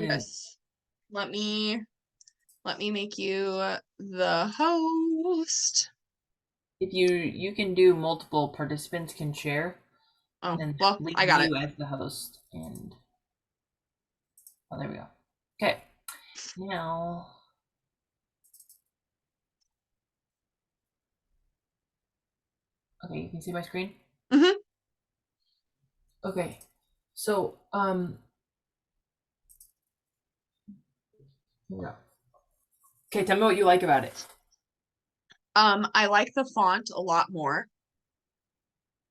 Yes. Let me make you the host. If you can do multiple participants can share, Oh, and well, leave I got it. you as the host. And oh, there we go. Okay, now okay, you can see my screen. Mm-hmm. Okay, so yeah. Okay, tell me what you like about it. I like the font a lot more.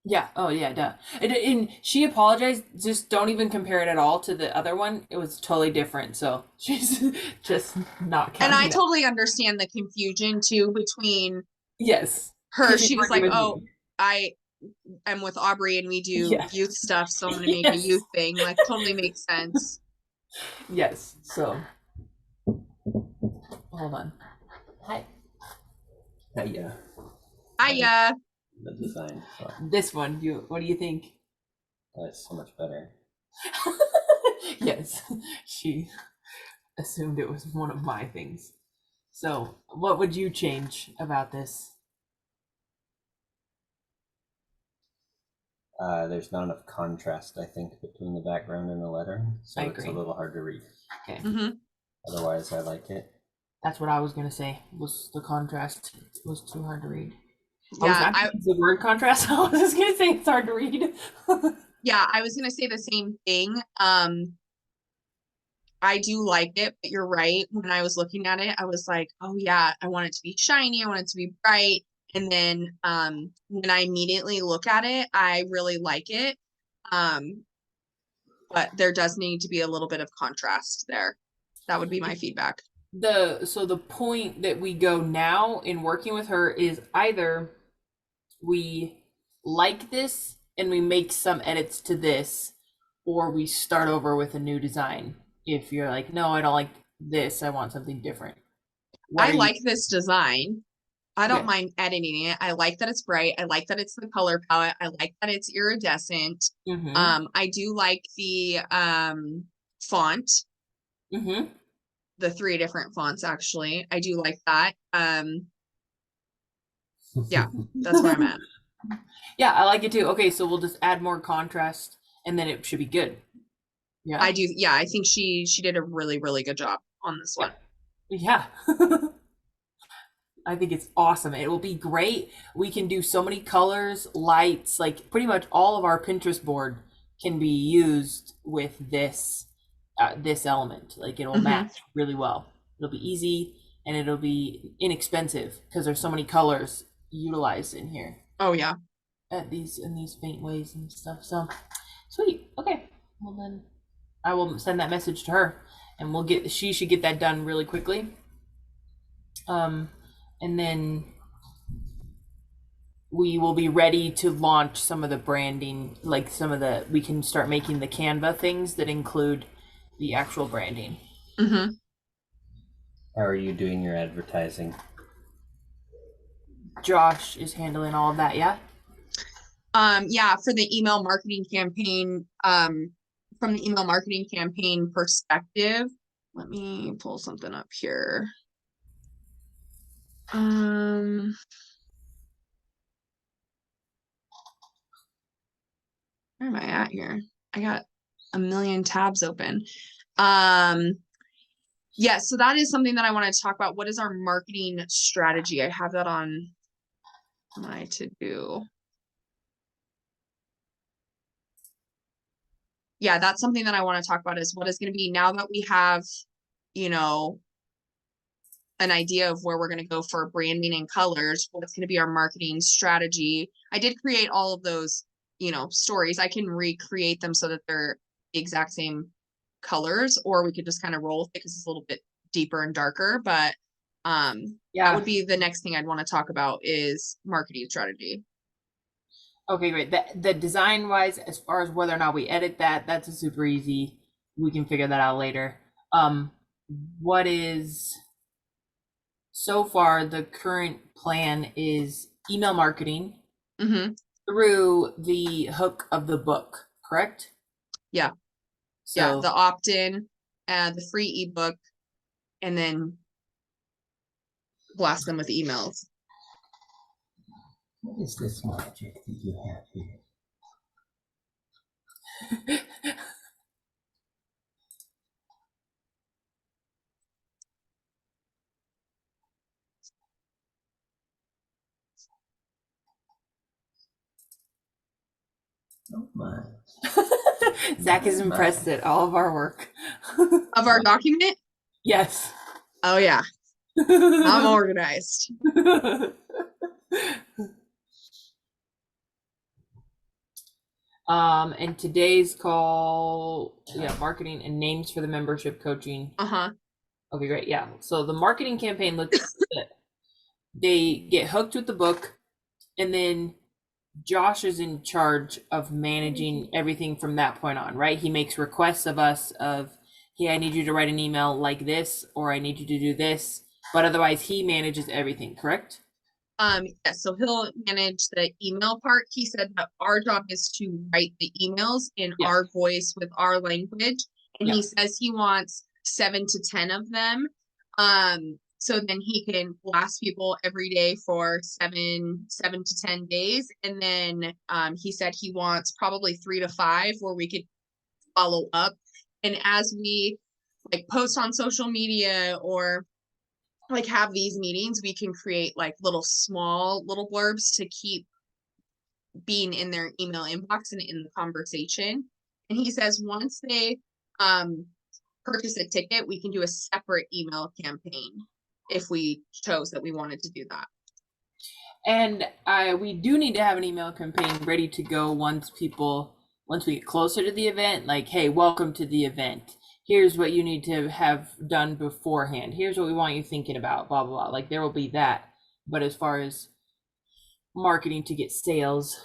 Yeah. Oh, yeah. Duh. And she apologized. Just don't even compare it at all to the other one. It was totally different. So she's just not And I counting that. totally understand the confusion too between Yes, her. because she's She was working like, with "Oh, me. I am with Aubrey and we do Yeah. youth stuff, so I'm gonna make a Yes. youth thing." Like, totally makes sense. Yes. So hold on. Hi. Yeah, Hiya. the design. So This one. What do you think? that's so much better. Yes. She assumed it was one of my things. So what would you change about this? There's not enough contrast, I think, between the background and the letter, so I it's a agree. little hard to read. Okay. Mm-hmm. Otherwise, I like it. That's what I was gonna say. Was the contrast was too hard to read. I was Yeah, not gonna use the word contrast. I was just gonna say it's hard to read. I was gonna say the same thing. I do like it, but you're right. When I was looking at it, I was like, oh yeah, I want it to be shiny, I want it to be bright. And then when I immediately look at it, I really like it. Um, but there does need to be a little bit of contrast there. That would be my feedback. The point that we go now in working with her is either we like this and we make some edits to this, or we start over with a new design. If you're like, no, I don't like this, I want something different. What I are you? like this design. I don't Okay. mind editing it. I like that it's bright. I like that it's the color palette. I like that it's iridescent. Mm-hmm. I do like the font, Mm-hmm. the three different fonts actually. I do like that. Yeah, that's where I'm at. Yeah, I like it too. Okay, so we'll just add more contrast and then it should be good. Yeah. I do, yeah, I think she did a really, really good job on this one. Yeah. I think it's awesome. It will be great. We can do so many colors, lights, like pretty much all of our Pinterest board can be used with this element. Like it'll Hmm. match really well. It'll be easy and it'll be inexpensive because there's so many colors utilized in here Oh yeah. at these in these faint ways and stuff. So sweet. Okay. Well then I will send that message to her and she should get that done really quickly. And then we will be ready to launch some of the branding, like we can start making the Canva things that include the actual branding. Hmm. How are you doing your advertising? Josh is handling all of that, yeah? Yeah, for the email marketing campaign, from the email marketing campaign perspective, let me pull something up here. Where am I at here? I got a million tabs open. Yeah, so that is something that I want to talk about. What is our marketing strategy? I have that on my to-do. Yeah, that's something that I want to talk about is what is going to be now that we have, you know, an idea of where we're going to go for branding and colors, what's going to be our marketing strategy. I did create all of those, stories. I can recreate them so that they're the exact same colors, or we could just kind of roll with it because it's a little bit deeper and darker. But that Yeah. would be the next thing I'd want to talk about is marketing strategy. Okay, great. The design wise, as far as whether or not we edit that, that's a super easy. We can figure that out later. What is so far the current plan is email marketing Mm-hmm. through the hook of the book, correct? Yeah. Yeah. So The opt-in. the free ebook, and then blast them with emails. What is this magic that you have here? Oh my. Zach is impressed at all of our work. Of our document? Yes. Oh yeah, I'm organized. And today's call, yeah, marketing and names for the membership coaching. Okay, great. Yeah. So the marketing campaign looks good. They get hooked with the book, and then Josh is in charge of managing everything from that point on, right? He makes requests of us of, hey, I need you to write an email like this, or I need you to do this, but otherwise he manages everything, correct? Yeah, so he'll manage the email part. He said that our job is to write the emails in Yeah. our voice with our language. And Yeah. he says he wants 7 to 10 of them. So then he can blast people every day for 7 to 10 days. And then he said he wants probably 3 to 5 where we could follow up. And as we like post on social media or like have these meetings, we can create like small little blurbs to keep being in their email inbox and in the conversation. And he says once they purchase a ticket, we can do a separate email campaign if we chose that we wanted to do that. And we do need to have an email campaign ready to go once we get closer to the event, like, hey, welcome to the event. Here's what you need to have done beforehand. Here's what we want you thinking about, blah, blah, blah. Like there will be that. But as far as marketing to get sales,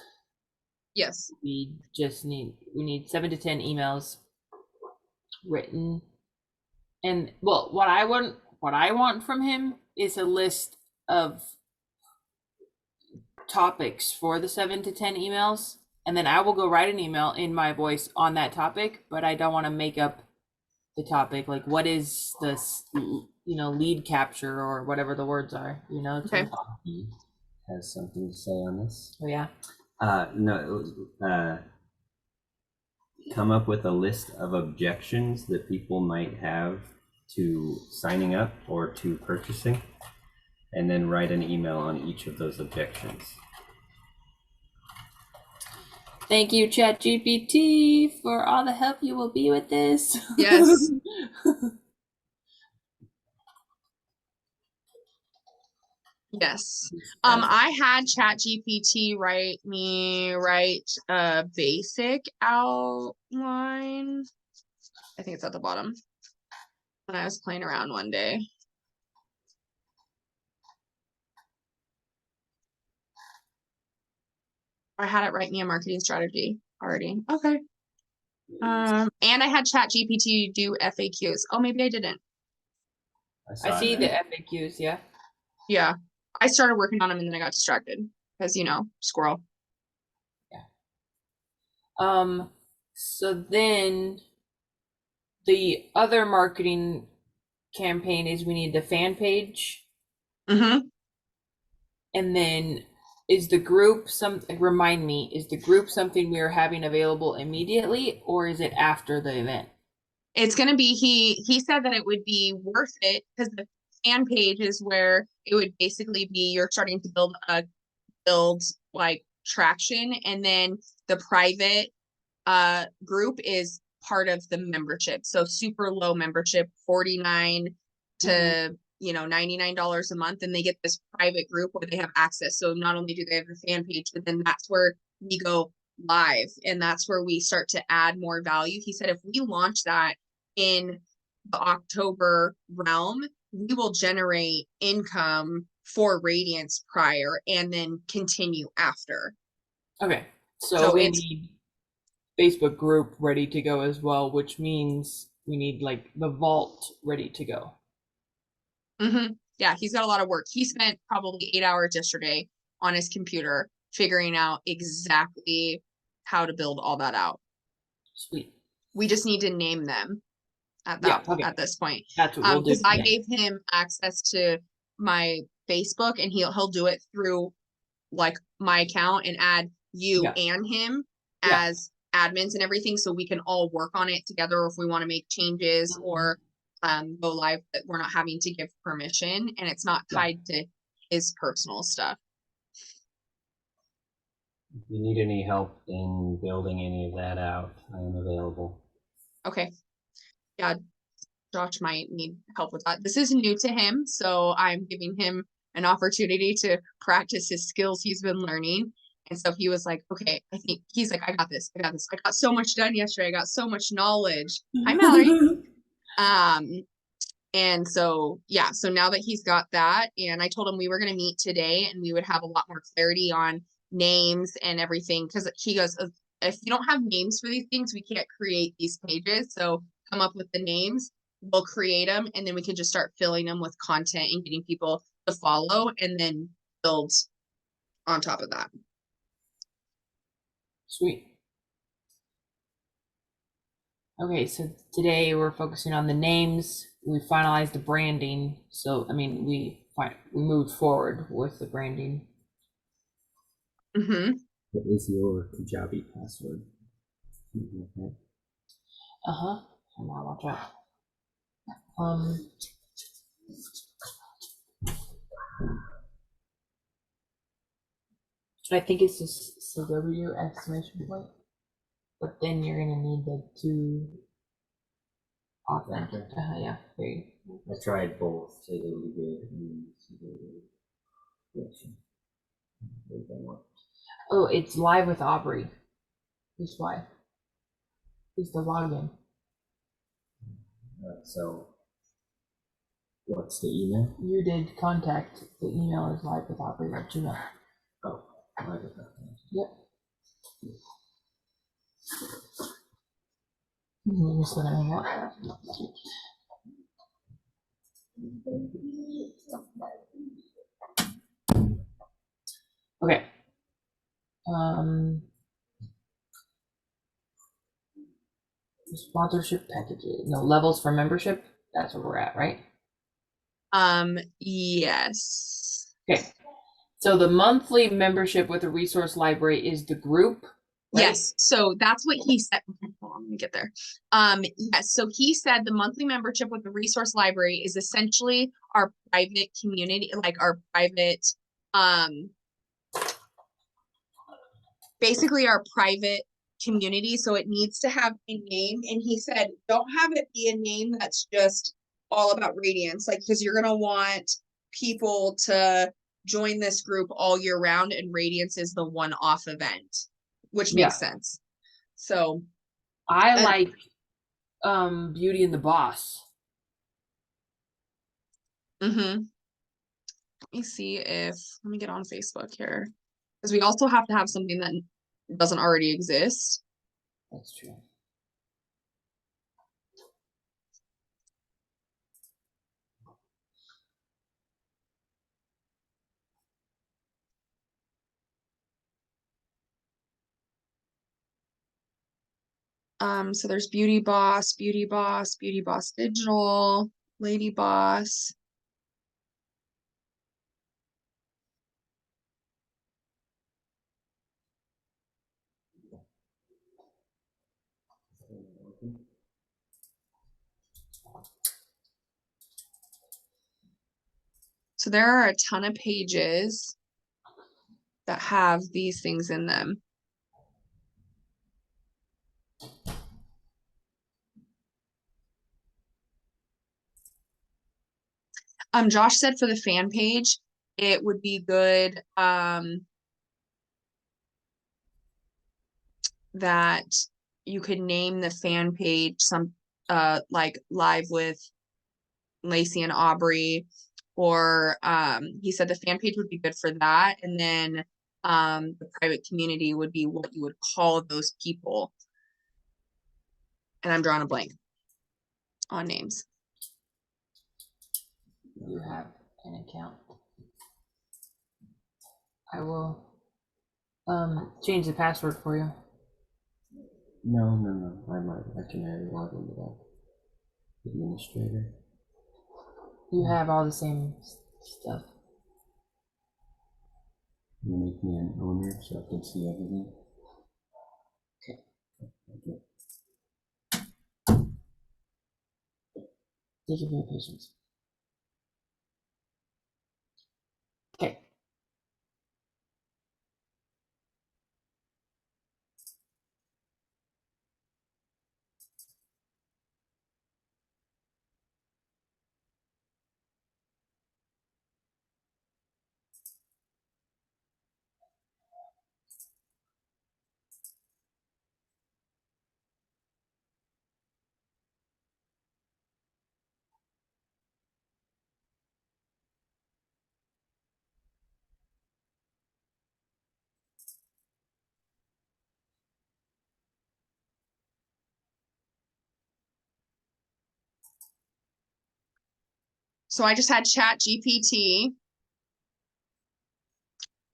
yes, we need 7 to 10 emails written. And well, what I want from him is a list of topics for the 7 to 10 emails, and then I will go write an email in my voice on that topic, but I don't want to make up the topic. Like, what is this, lead capture or whatever the words are, okay. He has something to say on this. Oh yeah. Come up with a list of objections that people might have to signing up or to purchasing, and then write an email on each of those objections. Thank you, ChatGPT, for all the help you will be with this. Yes. Yes. I had ChatGPT write a basic outline. I think it's at the bottom. When I was playing around one day. I had it write me a marketing strategy already. Okay. And I had ChatGPT do FAQs. Oh, maybe I didn't. I see the FAQs, yeah. Yeah. I started working on them and then I got distracted because, squirrel. Yeah. So then the other marketing campaign is we need the fan page. Mm-hmm. And then is the group remind me, is the group something we are having available immediately, or is it after the event? It's going to be, he said that it would be worth it because the fan page is where it would basically be you're starting to build like traction, and then the private group is part of the membership. So super low membership, $49 to $99 a month, and they get this private group where they have access. So not only do they have the fan page, but then that's where we go live, and that's where we start to add more value. He said if we launch that in the October realm, we will generate income for Radiance prior and then continue after. Okay. So we need Facebook group ready to go as well, which means we need like the vault ready to go. Mm-hmm. Yeah, he's got a lot of work. He spent probably 8 hours yesterday on his computer figuring out exactly how to build all that out. Sweet. We just need to name them. at Yeah, that okay. at this point. That's what we'll do. Because I Yeah. gave him access to my Facebook, and he'll do it through like my account and add you Yeah. and him Yeah. as admins and everything, so we can all work on it together if we want to make changes or go live, that we're not having to give permission and it's not Yeah. tied to his personal stuff. If you need any help in building any of that out, I am available. Okay. Yeah, Josh might need help with that. This is new to him, so I'm giving him an opportunity to practice his skills he's been learning. And so he was like, okay, I think he's like, I got this. I got so much done yesterday. I got so much knowledge. Hi, Mallory. And so, yeah, so now that he's got that, and I told him we were going to meet today and we would have a lot more clarity on names and everything. Cause he goes, if you don't have names for these things, we can't create these pages. So come up with the names, we'll create them, and then we can just start filling them with content and getting people to follow and then build on top of that. Sweet. Okay, so today we're focusing on the names. We finalized the branding. So, I mean, we moved forward with the branding. Mm-hmm. What is your Kajabi password? Uh-huh. And now watch out. I think it's just CW exclamation point. But then you're gonna need the two authentic. Yeah, there you go. I tried both. They didn't good. Oh, it's live with Aubrey. That's why. It's the login. So, what's the email? You did contact. The email is live with Aubrey at Gmail. Oh, live with that. Yep. Mm-hmm. Just gonna hang out. Okay. Sponsorship packages. No, levels for membership. That's where we're at, right? Yes. Okay. So the monthly membership with the resource library is the group. Right? Yes, so that's what he said. Hold on, let me get there. Yes, so he said the monthly membership with the resource library is essentially our private community, like our private, basically our private community. So it needs to have a name. And he said, don't have it be a name that's just all about Radiance, like, because you're gonna want people to join this group all year round, and Radiance is the one-off event, which makes sense. So I like Beauty and the Boss. let me see if let me get on Facebook here, because we also have to have something that doesn't already exist. That's true. So there's Beauty Boss, Beauty Boss, Beauty Boss Digital, Lady Boss. So there are a ton of pages that have these things in them. Josh said for the fan page, it would be good that you could name the fan page some like live with Laycee and Aubrey, or he said the fan page would be good for that, and then the private community would be what you would call those people. And I'm drawing a blank on names. You have an account. I will change the password for you. No. I can log into that. Administrator. You have all the same stuff. You make me an owner so I can see everything. Okay. Okay. Thank you for your patience. Okay. So I just had Chat GPT.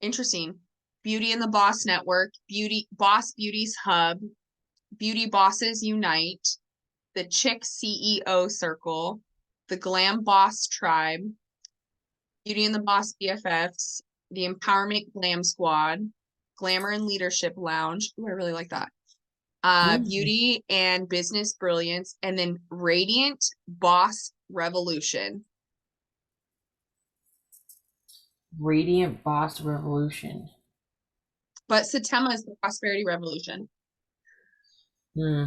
Interesting. Beauty and the Boss Network, Beauty Boss Beauties Hub, Beauty Bosses Unite, the Chick CEO Circle, the Glam Boss Tribe, Beauty and the Boss BFFs, the Empowerment Glam Squad, Glamour and Leadership Lounge. Ooh, I really like that. Beauty and Business Brilliance, and then Radiant Boss Revolution. Radiant Boss Revolution. But Satema is the Prosperity Revolution. Hmm.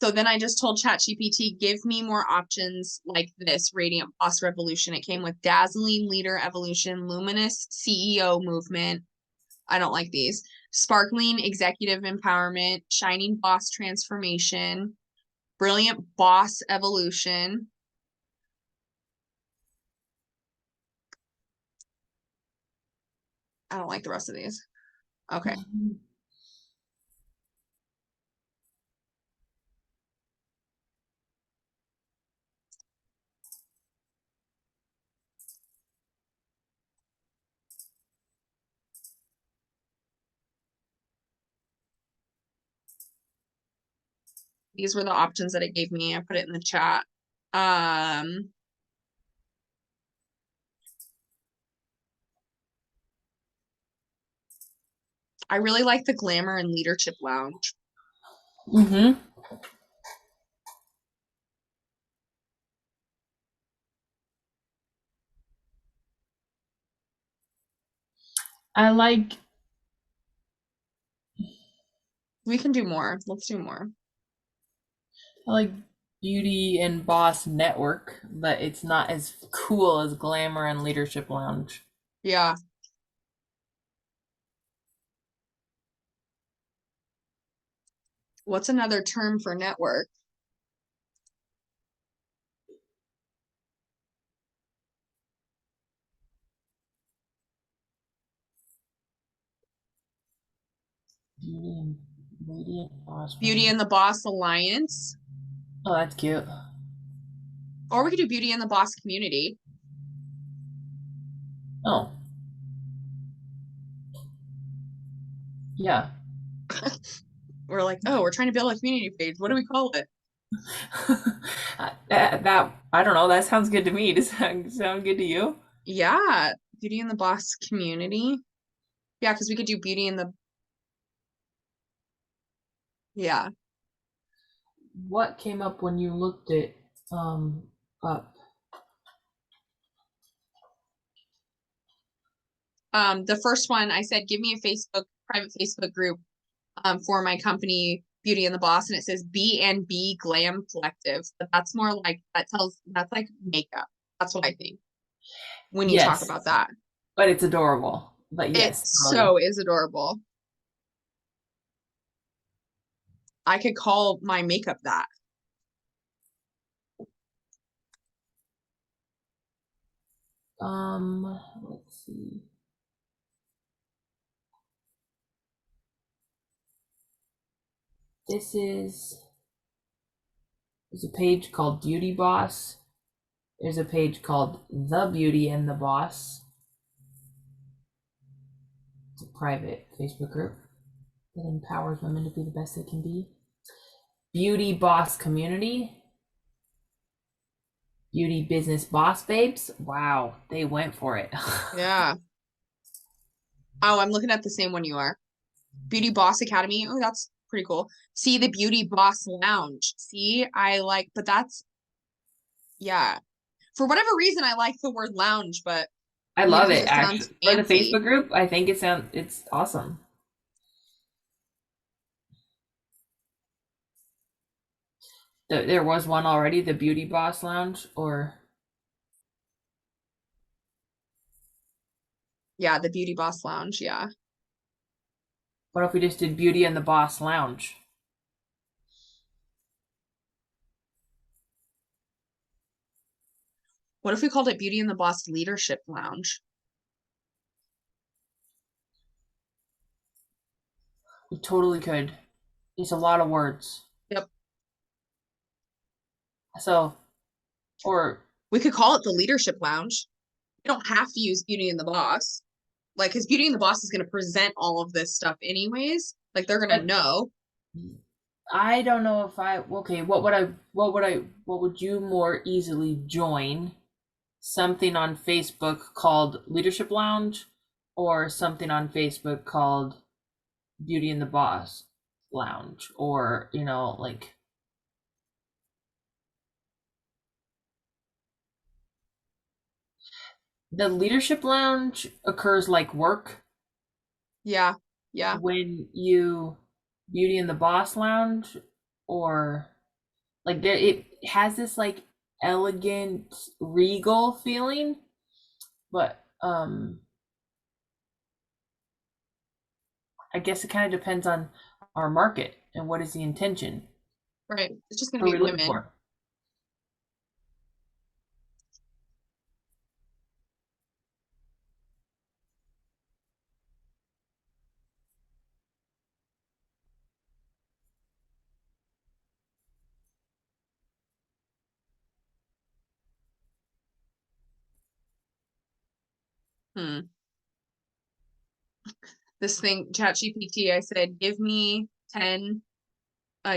So then I just told ChatGPT, give me more options like this Radiant Boss Revolution. It came with Dazzling Leader Evolution, Luminous CEO Movement. I don't like these. Sparkling Executive Empowerment, Shining Boss Transformation, Brilliant Boss Evolution. I don't like the rest of these. Okay. These were the options that it gave me. I put it in the chat. I really like the Glamour and Leadership Lounge. Mm-hmm. I like. We can do more. Let's do more. I like Beauty and Boss Network, but it's not as cool as Glamour and Leadership Lounge. Yeah. What's another term for network? Beauty and Radiant Boss. Beauty and the Boss Alliance. Oh, that's cute. Or we could do Beauty and the Boss Community. Oh. Yeah. We're like, oh, we're trying to build a community page. What do we call it? that I don't know. That sounds good to me. Does that sound good to you? Yeah, Beauty and the Boss Community. Yeah, because we could do Beauty and the. Yeah. What came up when you looked it up? The first one I said, give me a private Facebook group for my company, Beauty and the Boss, and it says B&B Glam Collective. But that's more like that's like makeup. That's what I think when you talk Yes, about that. but it's adorable. But It yes, so is adorable. I could call my makeup that. let's see. This is, there's a page called Beauty Boss. There's a page called The Beauty and the Boss. It's a private Facebook group that empowers women to be the best they can be. Beauty Boss Community. Beauty Business Boss Babes. Wow, they went for it. Yeah. Oh, I'm looking at the same one you are. Beauty Boss Academy. Oh, that's pretty cool. See, the Beauty Boss Lounge. See, I like, but that's, yeah. For whatever reason, I like the word lounge, but I maybe love because it it sounds actually. For the fancy. Facebook group, I think it's awesome. There was one already, the Beauty Boss Lounge, or Yeah, the Beauty Boss Lounge. Yeah. what if we just did Beauty and the Boss Lounge? What if we called it Beauty and the Boss Leadership Lounge? We totally could. It's a lot of words. Yep. So, or We could call it the Leadership Lounge. You don't have to use Beauty and the Boss. Like, because Beauty and the Boss is going to present all of this stuff anyways. Like, they're going to know. I don't know if okay, what would you more easily join? Something on Facebook called Leadership Lounge or something on Facebook called Beauty and the Boss Lounge, or like the Leadership Lounge occurs like work. Yeah. Yeah. When you Beauty and the Boss Lounge, or like there, it has this like elegant regal feeling, but I guess it kind of depends on our market and what is the intention. Right. It's just going What to are be we looking women. for? This thing, ChatGPT, I said, give me 10,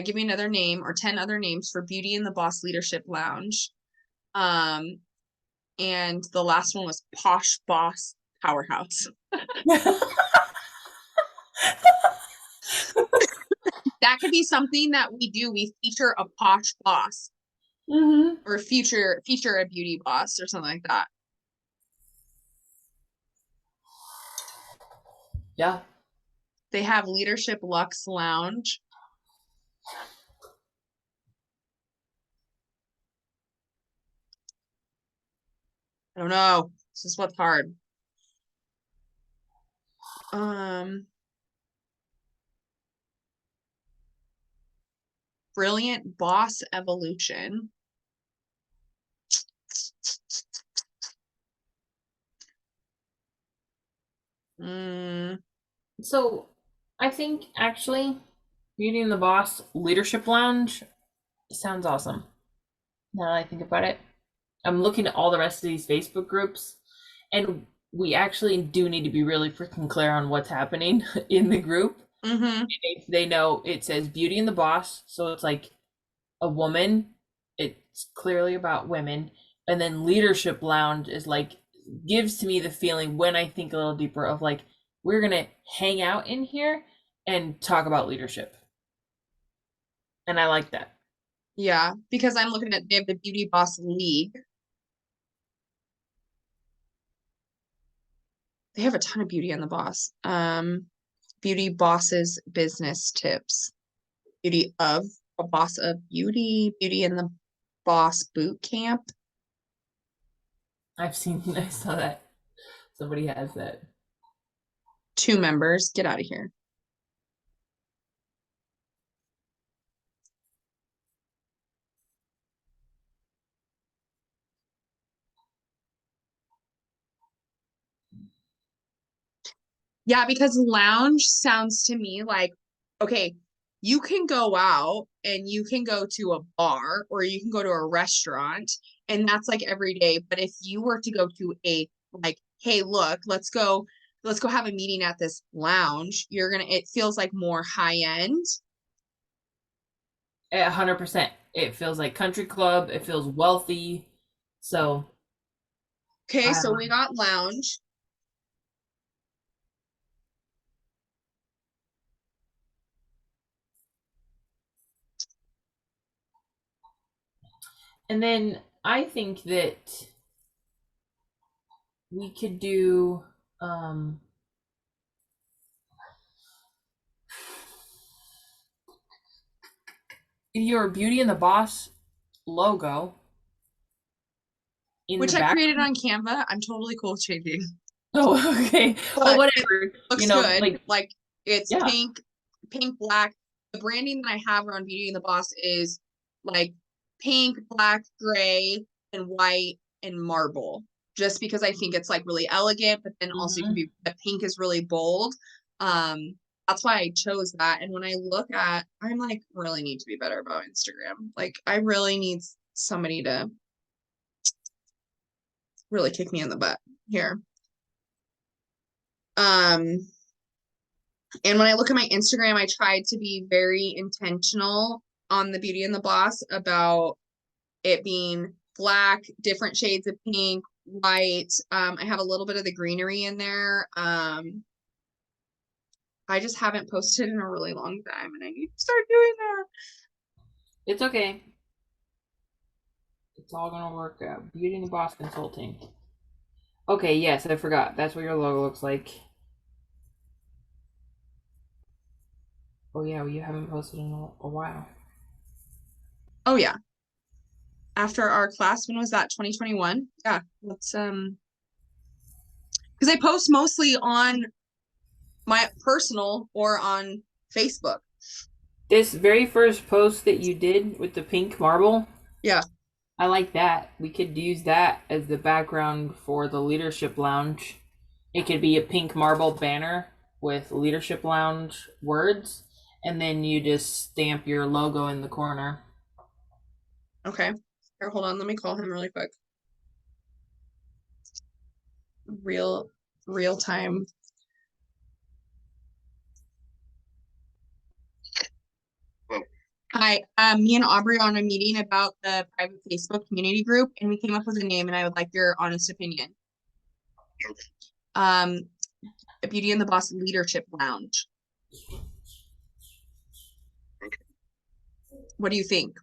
give me another name or 10 other names for Beauty and the Boss Leadership Lounge. And the last one was Posh Boss Powerhouse. That could be something that we do. We feature a posh boss or feature a beauty boss or something like that. Yeah. They have Leadership Lux Lounge. I don't know. This is what's hard. Brilliant Boss Evolution. So I think actually Beauty and the Boss Leadership Lounge sounds awesome. Now that I think about it, I'm looking at all the rest of these Facebook groups, and we actually do need to be really freaking clear on what's happening in the group. If they know it says Beauty and the Boss, so it's like a woman, it's clearly about women, and then Leadership Lounge is like, gives to me the feeling, when I think a little deeper, of like, we're gonna hang out in here and talk about leadership, and I like that. Yeah, because I'm looking at, they have the Beauty Boss League. They have a ton of Beauty and the Boss. Beauty Bosses Business Tips. Beauty of a Boss of Beauty. Beauty and the Boss Boot Camp. I saw that somebody has that. 2 members. Get out of here. Yeah, because lounge sounds to me like, okay, you can go out and you can go to a bar or you can go to a restaurant and that's like every day. But if you were to go to a like, hey, look, let's go have a meeting at this lounge, it feels like more high end. 100%. It feels like country club. It feels wealthy. So Okay, I so don't we know. got lounge. And then I think that we could do your Beauty and the Boss logo in the Which I back. created on Canva. I'm totally cool with changing. Oh, okay. Well, But it whatever. looks You know, good. like It's yeah. pink, black. The branding that I have on Beauty and the Boss is like pink, black, gray, and white and marble. Just because I think it's like really elegant, but then also you can Mhm. be the pink is really bold. That's why I chose that. And when I look at, I'm like really need to be better about Instagram. Like I really need somebody to really kick me in the butt here. Um, and when I look at my Instagram, I tried to be very intentional on the Beauty and the Boss about it being black, different shades of pink, white. I have a little bit of the greenery in there. I just haven't posted in a really long time and I need to start doing that. It's okay. It's all gonna work out. Beauty and the Boss Consulting. Okay, yes, I forgot. That's what your logo looks like. Oh yeah, well, you haven't posted in a while. Oh yeah. After our class, when was that? 2021? Yeah. Let's because I post mostly on my personal or on Facebook. This very first post that you did with the pink marble, Yeah. I like that. We could use that as the background for the leadership lounge. It could be a pink marble banner with leadership lounge words, and then you just stamp your logo in the corner. Okay. Here, hold on. Let me call him really quick. Real time. Hi, me and Aubrey are on a meeting about the private Facebook community group, and we came up with a name, and I would like your honest opinion. Um, Beauty and the Boss Leadership Lounge. What do you think?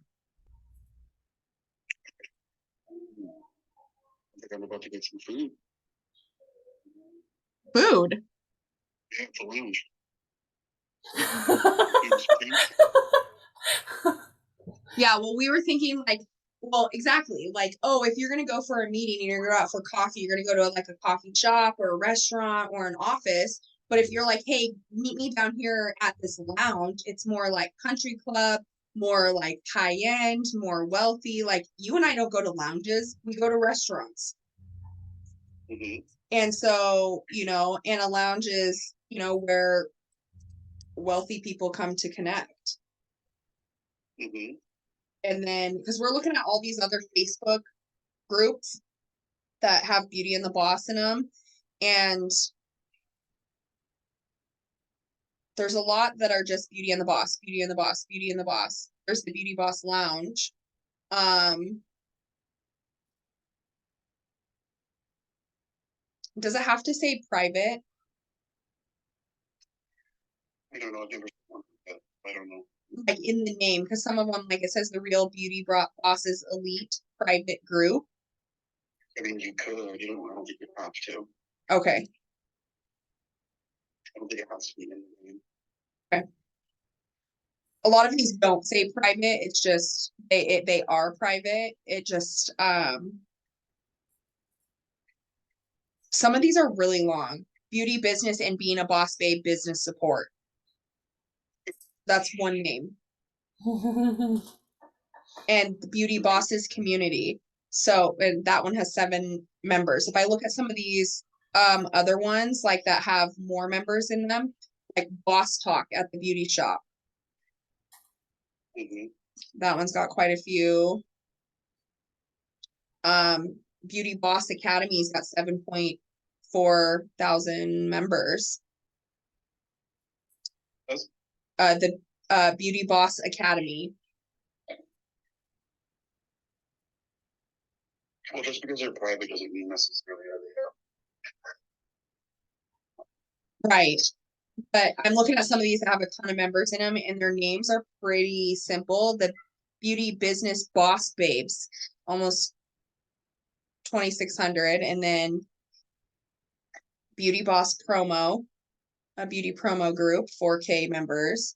I think I'm about to get some food. Food. Yeah, it's a lounge. Yeah, well, we were thinking like, well, exactly. Like, oh, if you're gonna go for a meeting and you're gonna go out for coffee, you're gonna go to like a coffee shop or a restaurant or an office. But if you're like, hey, meet me down here at this lounge, it's more like country club, more like high end, more wealthy. Like you and I don't go to lounges, we go to restaurants. Mm-hmm. And so, and a lounge is, where wealthy people come to connect. Mm-hmm. And then, because we're looking at all these other Facebook groups that have Beauty and the Boss in them. And there's a lot that are just Beauty and the Boss, Beauty and the Boss, Beauty and the Boss. There's the Beauty Boss Lounge. Does it have to say private? I don't know. I've never I don't know. Like in the name, because some of them, like it says the Real Beauty Bosses Elite Private Group. I mean, you could. I don't think you have to. Okay. I don't think it has to be in the name. Okay. A lot of these don't say private. It's just they are private. It just some of these are really long. Beauty business and being a boss babe business support. That's one name. And the beauty bosses community. So, and that one has 7 members. If I look at some of these other ones like that have more members in them, like boss talk at the beauty shop. That one's got quite a few. Beauty Boss Academy's got 7.4 thousand members. Does- The Beauty Boss Academy. Well, just because they're private doesn't mean necessarily are they. Right. But I'm looking at some of these that have a ton of members in them, and their names are pretty simple. The Beauty Business Boss Babes, almost 2,600, and then Beauty Boss Promo, a beauty promo group, 4K members.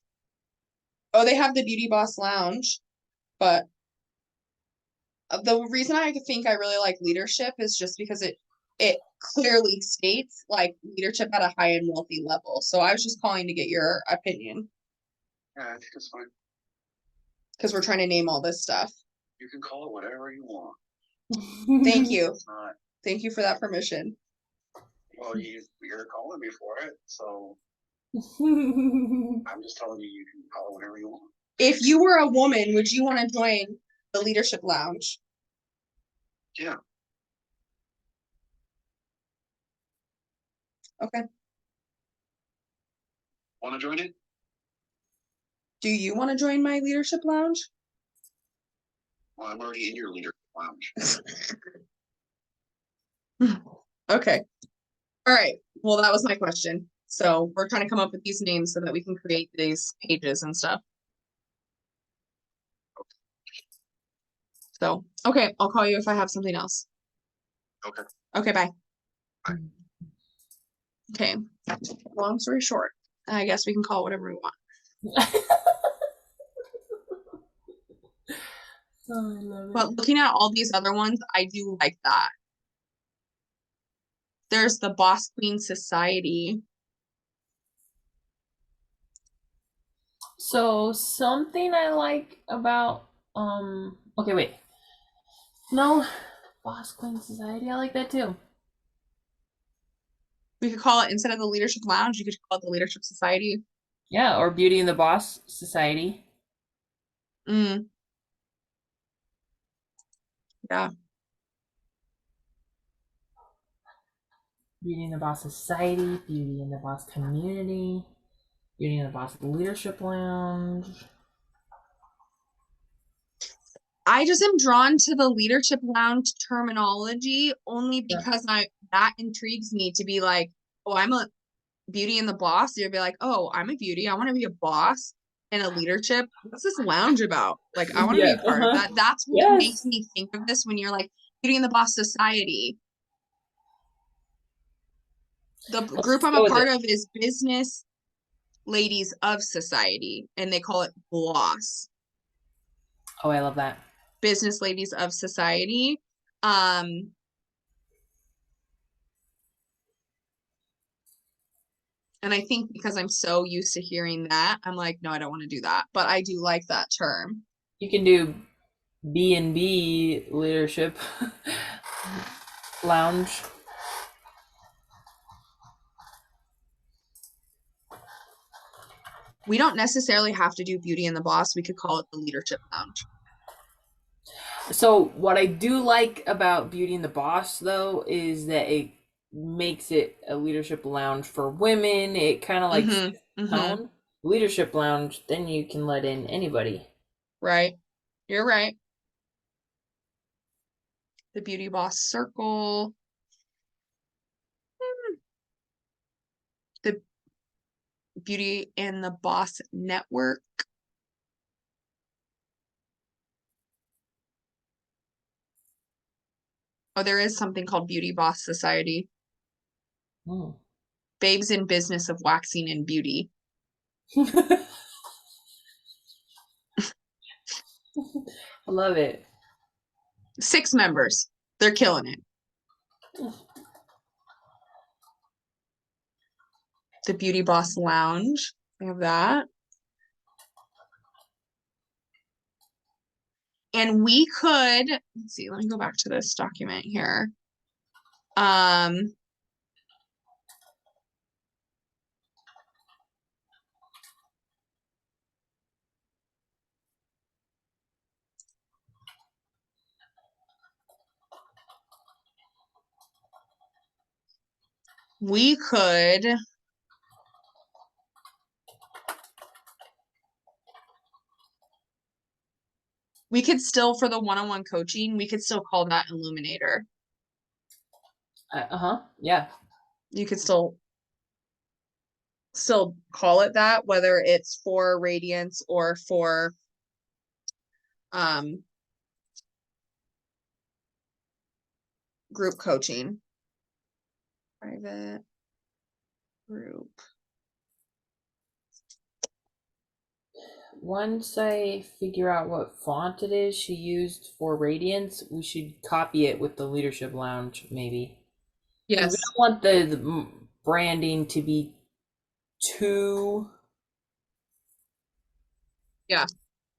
Oh, they have the Beauty Boss Lounge, but the reason I think I really like leadership is just because it clearly states like leadership at a high and wealthy level. So I was just calling to get your opinion Yeah, I think it's fine. because we're trying to name all this stuff. You can call it whatever you want. Thank you. It's not. Thank you for that permission. Well, you're calling me for it, so I'm just telling you can call it whatever you want. If you were a woman, would you want to join the leadership lounge? Yeah. Okay. Want to join it? Do you want to join my leadership lounge? Well, I'm already in your leadership lounge. Okay. All right. Well, that was my question. So we're trying to come up with these names so that we can create these pages and stuff. So, okay, I'll call you if I have something else. Okay. Okay, bye. Bye. Okay. Long story short, I guess we can call it whatever we want. Oh, I love it. But looking at all these other ones, I do like that. There's the Boss Queen Society. So something I like about okay, wait. No, Boss Queen Society, I like that too. We could call it, instead of the Leadership Lounge, you could call it the Leadership Society. Yeah, or Beauty and the Boss Society. Mm. Yeah. Beauty and the Boss Society, Beauty and the Boss Community, Beauty and the Boss Leadership Lounge. I just am drawn to the Leadership Lounge terminology only because that intrigues me to be like, oh, I'm a beauty and the boss. You'll be like, oh, I'm a beauty. I want to be a boss and a leadership. What's this lounge about? Like, I want to be a part of that. That's what makes me think of this when you're like Beauty and the Boss Society. The group I'm a part of is Business Ladies of Society, and they call it BLOSS. Oh, I love that. Business Ladies of Society. And I think because I'm so used to hearing that, I'm like, no, I don't want to do that. But I do like that term. You can do B&B Leadership Lounge. We don't necessarily have to do Beauty and the Boss. We could call it the Leadership Lounge. So what I do like about Beauty and the Boss, though, is that it makes it a leadership lounge for women. It kind of like sets the tone. Leadership lounge, then you can let in anybody. Right. You're right. The Beauty Boss Circle. The Beauty and the Boss Network. Oh, there is something called Beauty Boss Society. Oh. Babes in Business of Waxing and Beauty. I love it. 6 members. They're killing it. The Beauty Boss Lounge. We have that. And we could, let's see, let me go back to this document here. we could still, for the one-on-one coaching, we could still call that Illuminator. Uh-huh. Yeah. You could still call it that, whether it's for Radiance or for group coaching. Private group. Once I figure out what font it is she used for Radiance, we should copy it with the Leadership Lounge, maybe. 'Cause Yes. we don't want the branding to be too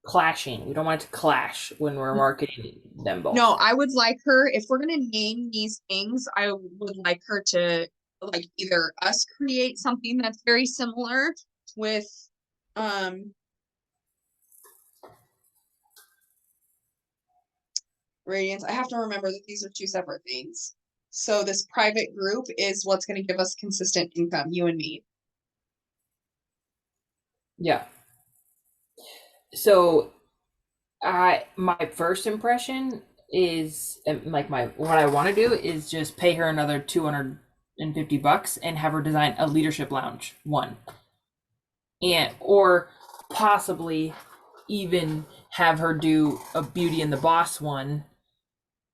clashing. We don't want it to clash when we're marketing them both. No, I would like her, if we're gonna name these things, I would like her to like either us create something that's very similar with Radiance. I have to remember that these are two separate things. So this private group is what's gonna give us consistent income, you and me. Yeah. So my first impression is like what I want to do is just pay her another $250 and have her design a Leadership Lounge one. And or possibly even have her do a Beauty and the Boss one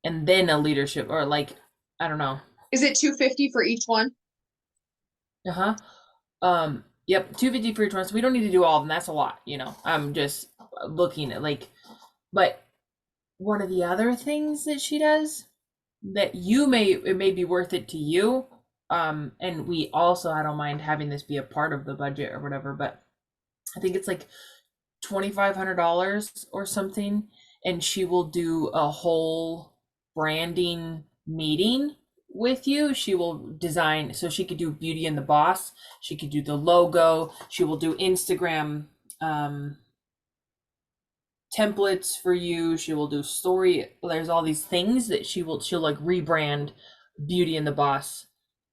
and then a leadership, or like, I don't know. Is it $250 for each one? Uh-huh. Yep, 250 for each one. So we don't need to do all of them. That's a lot, you know. I'm just looking at like, but one of the other things that she does that it may be worth it to you. And we also, I don't mind having this be a part of the budget or whatever, but I think it's like $2,500 or something, and she will do a whole branding meeting with you. She will design, so she could do Beauty and the Boss, she could do the logo, she will do Instagram templates for you, she will do story, there's all these things that she'll like rebrand Beauty and the Boss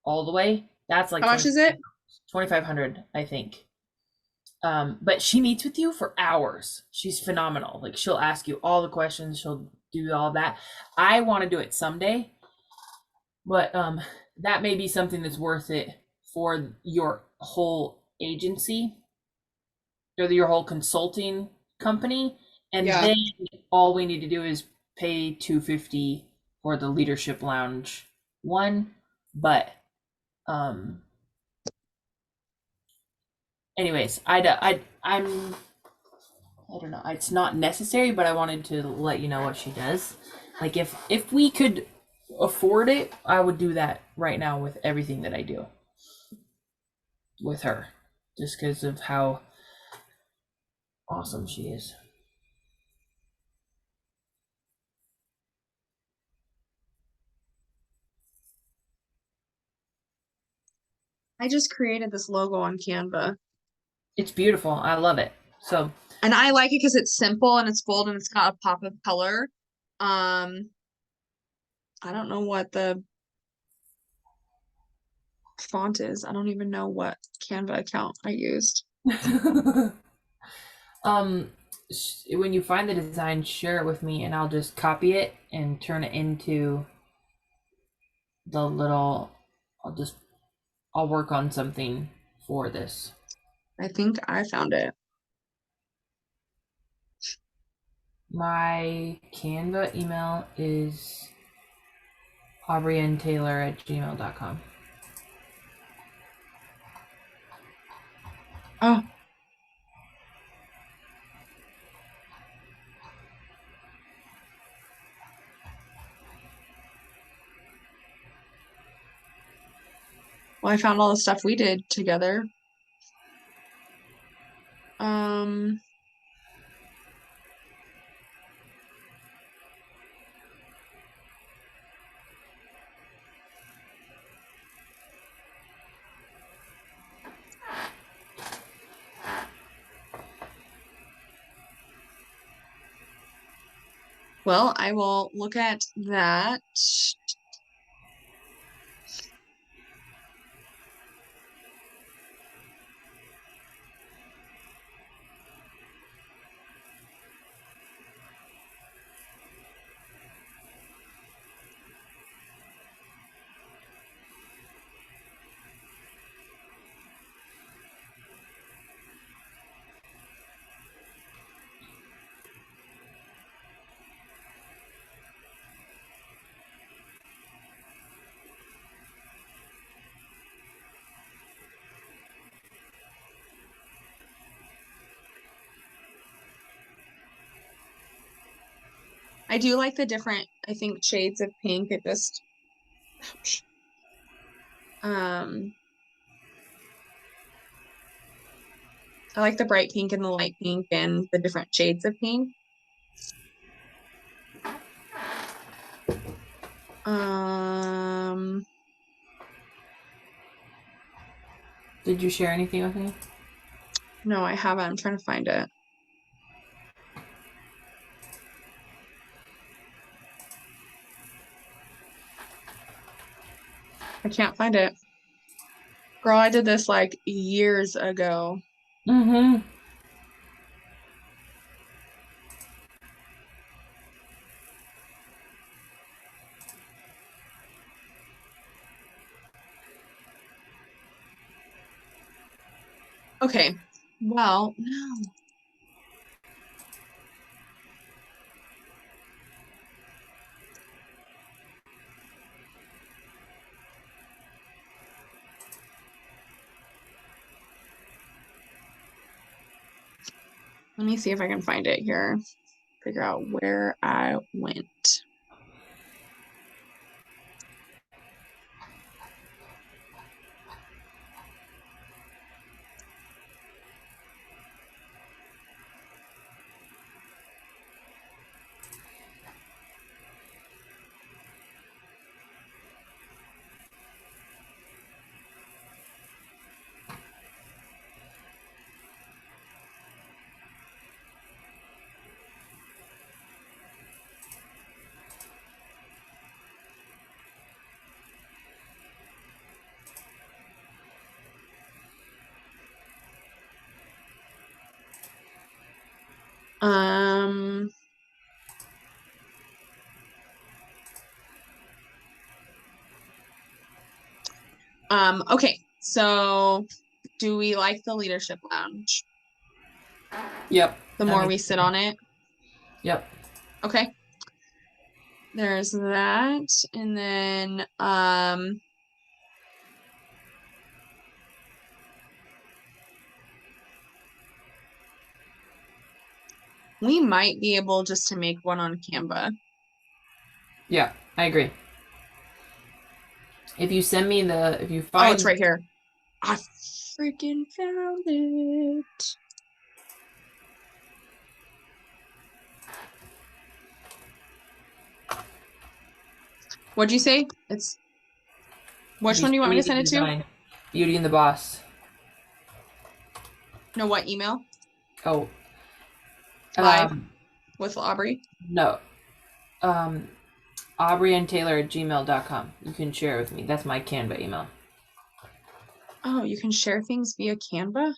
all the way. That's like How much is it? 2,500, I think. But she meets with you for hours. She's phenomenal. Like, she'll ask you all the questions, she'll do all that. I want to do it someday, but that may be something that's worth it for your whole agency or your whole consulting company. And Yeah. then all we need to do is pay $250 for the Leadership Lounge one. But anyways, I'm I don't know. It's not necessary, but I wanted to let you know what she does. Like, if we could afford it, I would do that right now with everything that I do with her, just because of how awesome she is. I just created this logo on Canva. It's beautiful. I love it. So, and I like it because it's simple and it's bold and it's got a pop of color. I don't know what the font is. I don't even know what Canva account I used. when you find the design, share it with me, and I'll just copy it and turn it into the little. I'll work on something for this. I think I found it. My Canva email is aubreyandtaylor@gmail.com. Oh. Well, I found all the stuff we did together. Well, I will look at that. I do like the different, I think, shades of pink. It just, ouch. I like the bright pink and the light pink and the different shades of pink. Did you share anything with me? No, I haven't. I'm trying to find it. I can't find it. Girl, I did this like years ago. Mm-hmm. Okay. Well, no. Let me see if I can find it here. Figure out where I went. Okay, so do we like the leadership lounge? Yep. The more we sit on it? Yep. Okay. There's that. And then we might be able just to make one on Canva. Yeah, I agree. If you send me if you Oh, find it's right here. I freaking found it. What'd you say? It's which one do you want me to send it to? Beauty and the Boss. No, what email? Oh. Live with Aubrey? No. AubreyandTaylor@gmail.com. You can share it with me. That's my Canva email. Oh, you can share things via Canva?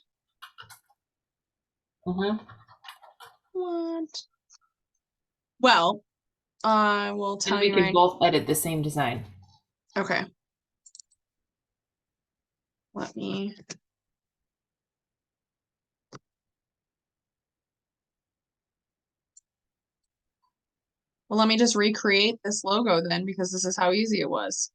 Mm-hmm. What? Well, I will tell And we you can right. both edit the same design. Okay. Let me. Well, let me just recreate this logo then, because this is how easy it was.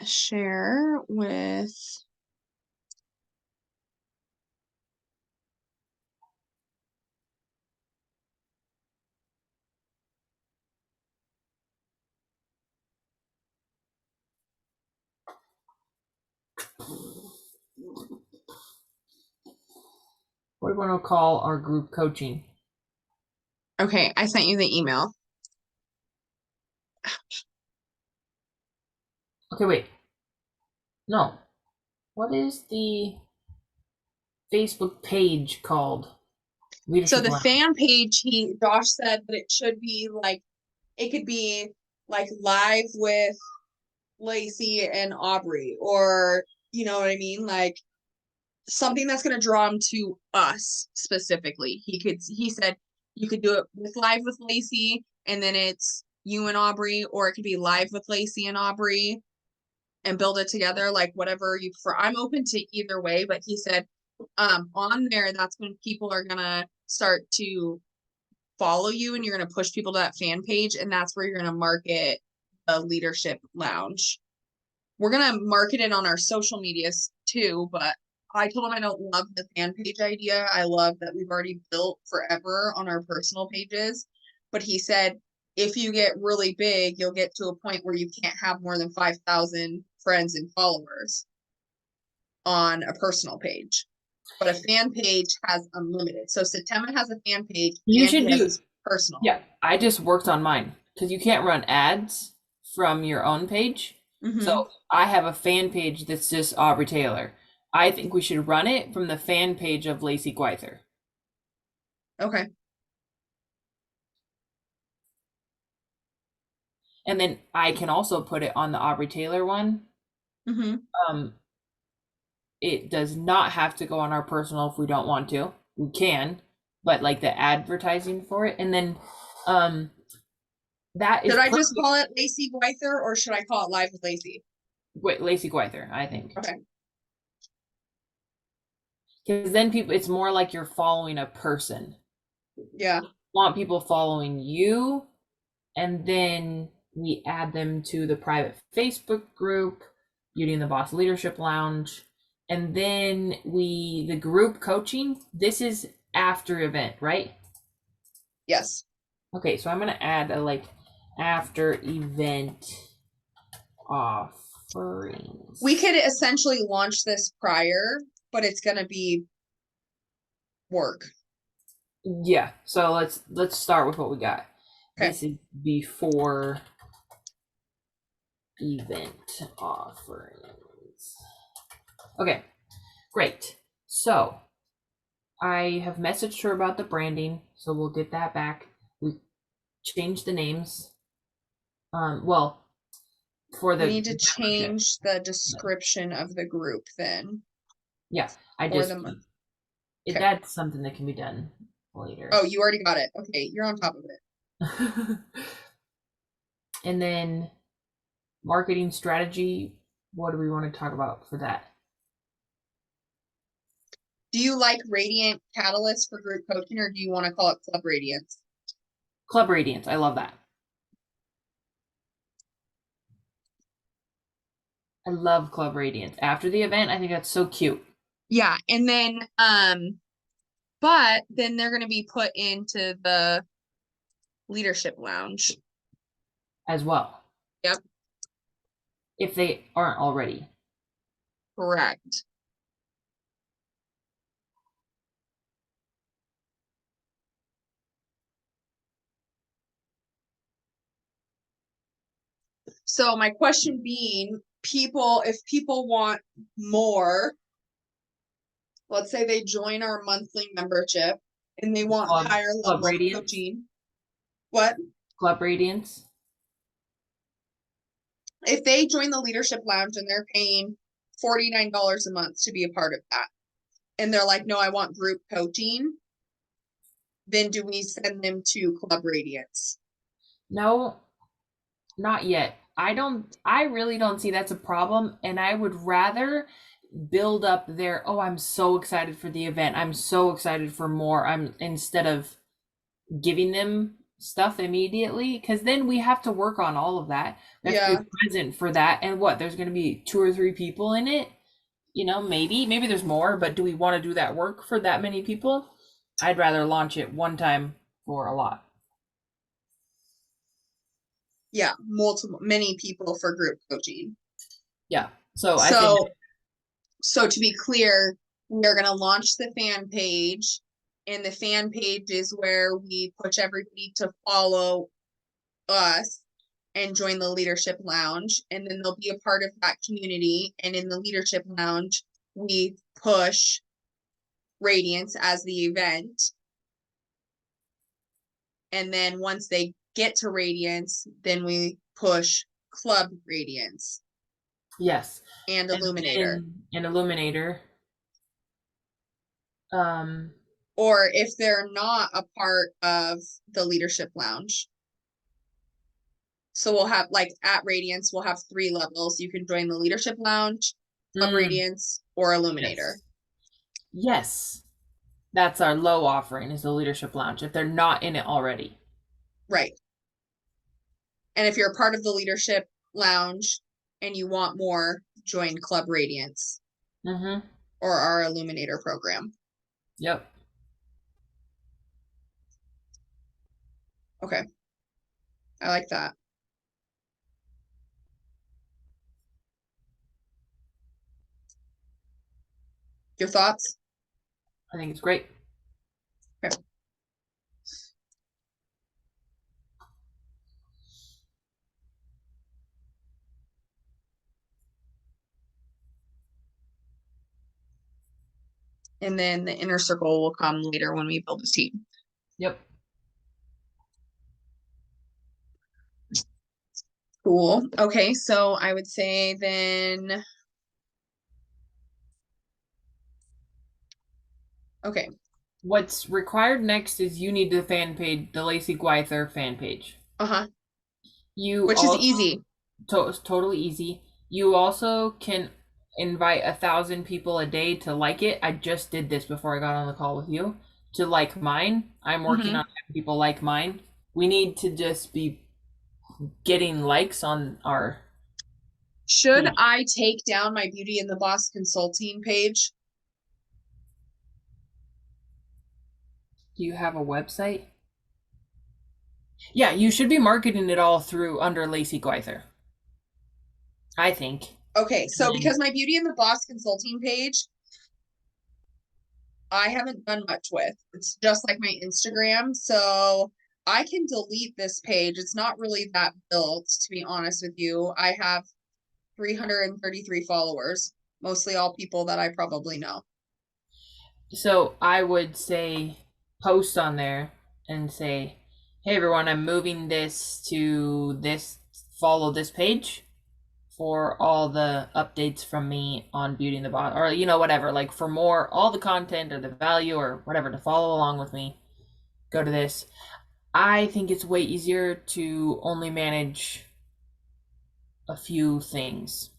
Share with What do we want to call our group coaching? Okay, I sent you the email. Okay, wait. No. What is the Facebook page called? So Leadership the Lounge. fan page, Josh said that it should be like, it could be like live with Laycee and Aubrey, or you know what I mean? Like something that's going to draw him to us specifically. He said You could do it with live with Laycee, and then it's you and Aubrey, or it could be live with Laycee and Aubrey and build it together, like whatever you prefer. I'm open to either way, but he said on there, that's when people are gonna start to follow you and you're gonna push people to that fan page, and that's where you're gonna market the leadership lounge. We're gonna market it on our social medias too, but I told him I don't love the fan page idea. I love that we've already built forever on our personal pages. But he said if you get really big, you'll get to a point where you can't have more than 5,000 friends and followers on a personal page. But a fan page has unlimited. So Satema has a fan page You and should he has do. his personal. Yeah, I just worked on mine because you can't run ads from your own page. Mhm. So I have a fan page that's just Aubrey Taylor. I think we should run it from the fan page of Laycee Gwyther. Okay. And then I can also put it on the Aubrey Taylor one. Mm-hmm. It does not have to go on our personal if we don't want to. We can, but like the advertising for it, and then that is. Should I just call it Laycee Gwyther or should I call it Live with Laycee? Wait, Laycee Gwyther, I think. Okay. Because then people, it's more like you're following a person. Yeah. You want people following you, and then we add them to the private Facebook group, Beauty and the Boss Leadership Lounge, and then the group coaching. This is after event, right? Yes. Okay, so I'm gonna add a like after event offerings. We could essentially launch this prior, but it's gonna be work. Yeah, so let's start with what we got. Okay. This is before event offerings. Okay, great. So I have messaged her about the branding, so we'll get that back. We changed the names. Well, for the We need to change the description of the group then. Yeah, I For just the month. it, Okay. that's something that can be done later. Oh, you already got it. Okay, you're on top of it. And then marketing strategy, what do we want to talk about for that? Do you like Radiant Catalyst for group coaching or do you want to call it Club Radiance? Club Radiance, I love that. I love Club Radiance. After the event, I think that's so cute. Yeah, and then but then they're gonna be put into the leadership lounge As well. Yep. If they aren't already. Correct. So my question being, if people want more, let's say they join our monthly membership and they want higher level coaching. What? Club Radiance. If they join the leadership lounge and they're paying $49 a month to be a part of that, and they're like, no, I want group coaching, then do we send them to Club Radiance? No, not yet. I really don't see that's a problem, and I would rather build up their, oh, I'm so excited for the event, I'm so excited for more, instead of giving them stuff immediately, because then we have to work on all of that. We have to be present for that, and there's going to be 2 or 3 people in it, maybe there's more, but do we want to do that work for that many people? I'd rather launch it one time for a lot. Yeah, many people for group coaching. Yeah. So to be clear, we're going to launch the fan page, and the fan page is where we push everybody to follow us and join the leadership lounge, and then they'll be a part of that community. And in the leadership lounge, we push Radiance as the event. And then once they get to Radiance, then we push Club Radiance. Yes. And Illuminator. And Illuminator. or if they're not a part of the leadership lounge. So we'll have like at Radiance, we'll have 3 levels. You can join the leadership lounge, Club Radiance, or Illuminator. Yes. That's our low offering is the leadership lounge if they're not in it already. Right. And if you're a part of the leadership lounge and you want more, join Club Radiance Mm-hmm. or our Illuminator program. Yep. Okay. I like that. Your thoughts? I think it's great. Okay. And then the inner circle will come later when we build a team. Yep. Cool. Okay, so I would say then. Okay. What's required next is you need the fan page, the Laycee Gwyther fan page. Uh-huh. You Which also, is easy. Totally easy. You also can invite 1,000 people a day to like it. I just did this before I got on the call with you to like mine. I'm working on having people like mine. We need to just be getting likes on our. Should page. I take down my Beauty and the Boss consulting page? Do you have a website? Yeah, you should be marketing it all through under Laycee Gwyther. I think. Okay, so And because my Beauty and the Boss consulting page, I haven't done much with. It's just like my Instagram, so I can delete this page. It's not really that built, to be honest with you. I have 333 followers, mostly all people that I probably know. so I would say post on there and say, hey everyone, I'm moving this to this, follow this page for all the updates from me on Beauty and the Boss, or whatever, like for more, all the content or the value or whatever to follow along with me, go to this. I think it's way easier to only manage a few things.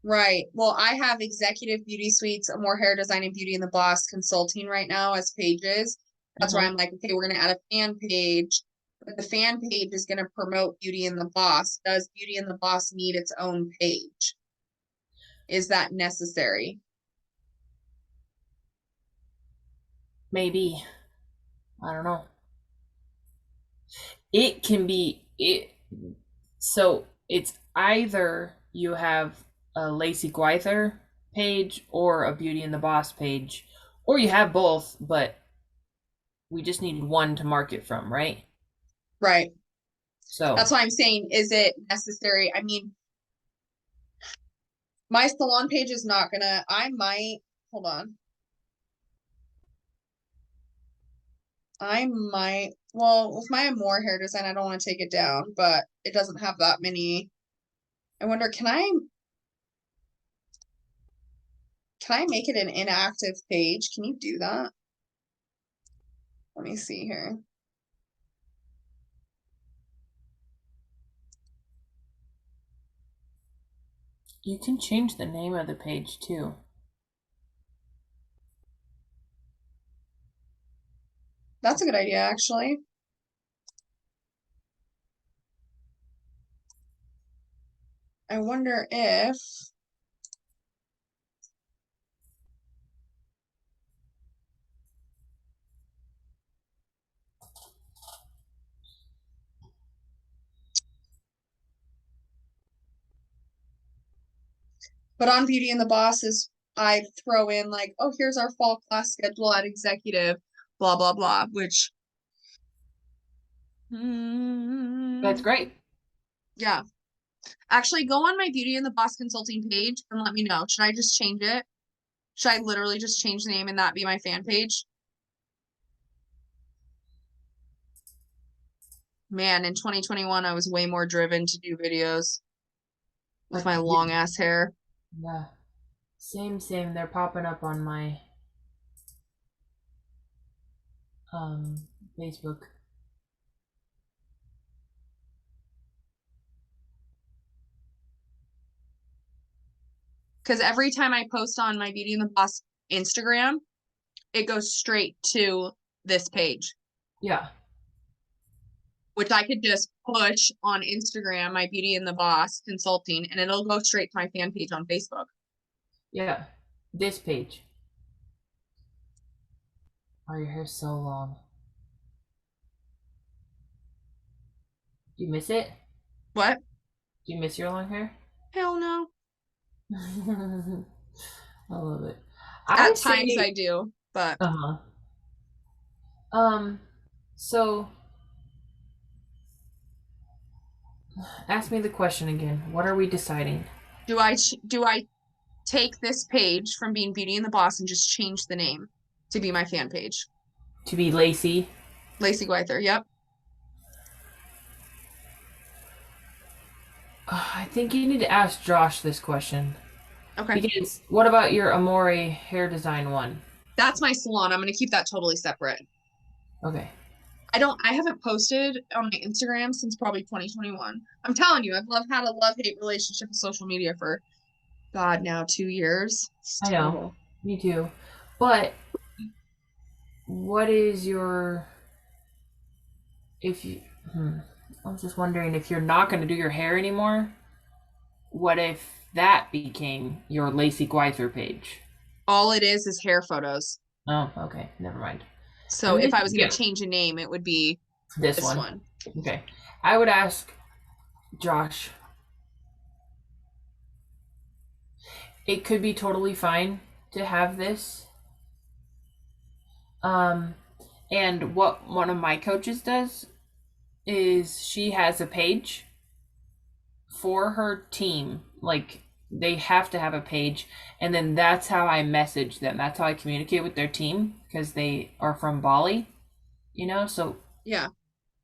Right. Well, I have Executive Beauty Suites, More Hair Design and Beauty and the Boss consulting right now as pages. That's why I'm like, okay, we're going to add a fan page, but the fan page is going to promote Beauty and the Boss. Does Beauty and the Boss need its own page? Is that necessary? Maybe. I don't know. It can be it. So it's either you have a Laycee Gwyther page or a Beauty and the Boss page, or you have both, but we just needed one to market from, right? Right. So That's why I'm saying, is it necessary? I mean, my salon page is not gonna, I might, hold on. I might, well, with my More Hair Design, I don't want to take it down, but it doesn't have that many. I wonder, can I make it an inactive page? Can you do that? Let me see here. you can change the name of the page too. That's a good idea, actually. I wonder if but on Beauty and the Bosses, I throw in like, oh, here's our fall class schedule at executive, blah blah blah, which That's great. yeah. Actually, go on my Beauty and the Boss consulting page and let me know. Should I just change it? Should I literally just change the name and that be my fan page? Man, in 2021, I was way more driven to do videos with my long ass hair. Yeah. Same. They're popping up on my. Facebook. Because every time I post on my Beauty and the Boss Instagram, it goes straight to this page, Yeah. which I could just push on Instagram, my Beauty and the Boss Consulting, and it'll go straight to my fan page on Facebook. Yeah. This page. Oh, your hair's so long. Do you miss it? What? Do you miss your long hair? Hell no. I love it. At times I do, but Uh-huh. So ask me the question again. What are we deciding? do I take this page from being Beauty and the Boss and just change the name to be my fan page? To be Laycee? Laycee Gwyther, yep. I think you need to ask Josh this question. Okay. Because what about your Amore hair design one? That's my salon. I'm gonna keep that totally separate. Okay. I haven't posted on my Instagram since probably 2021. I'm telling you, I've had a love-hate relationship with social media for God now 2 years. It's I know. terrible. Me too. But what is your I was just wondering if you're not going to do your hair anymore, what if that became your Laycee Gwyther page? All it is hair photos. Oh, okay. Never mind. So And if I was gonna yeah, change a name, it would be this this one. one. Okay. I would ask Josh. It could be totally fine to have this. And what one of my coaches does is she has a page for her team. Like, they have to have a page, and then that's how I message them. That's how I communicate with their team because they are from Bali, so Yeah.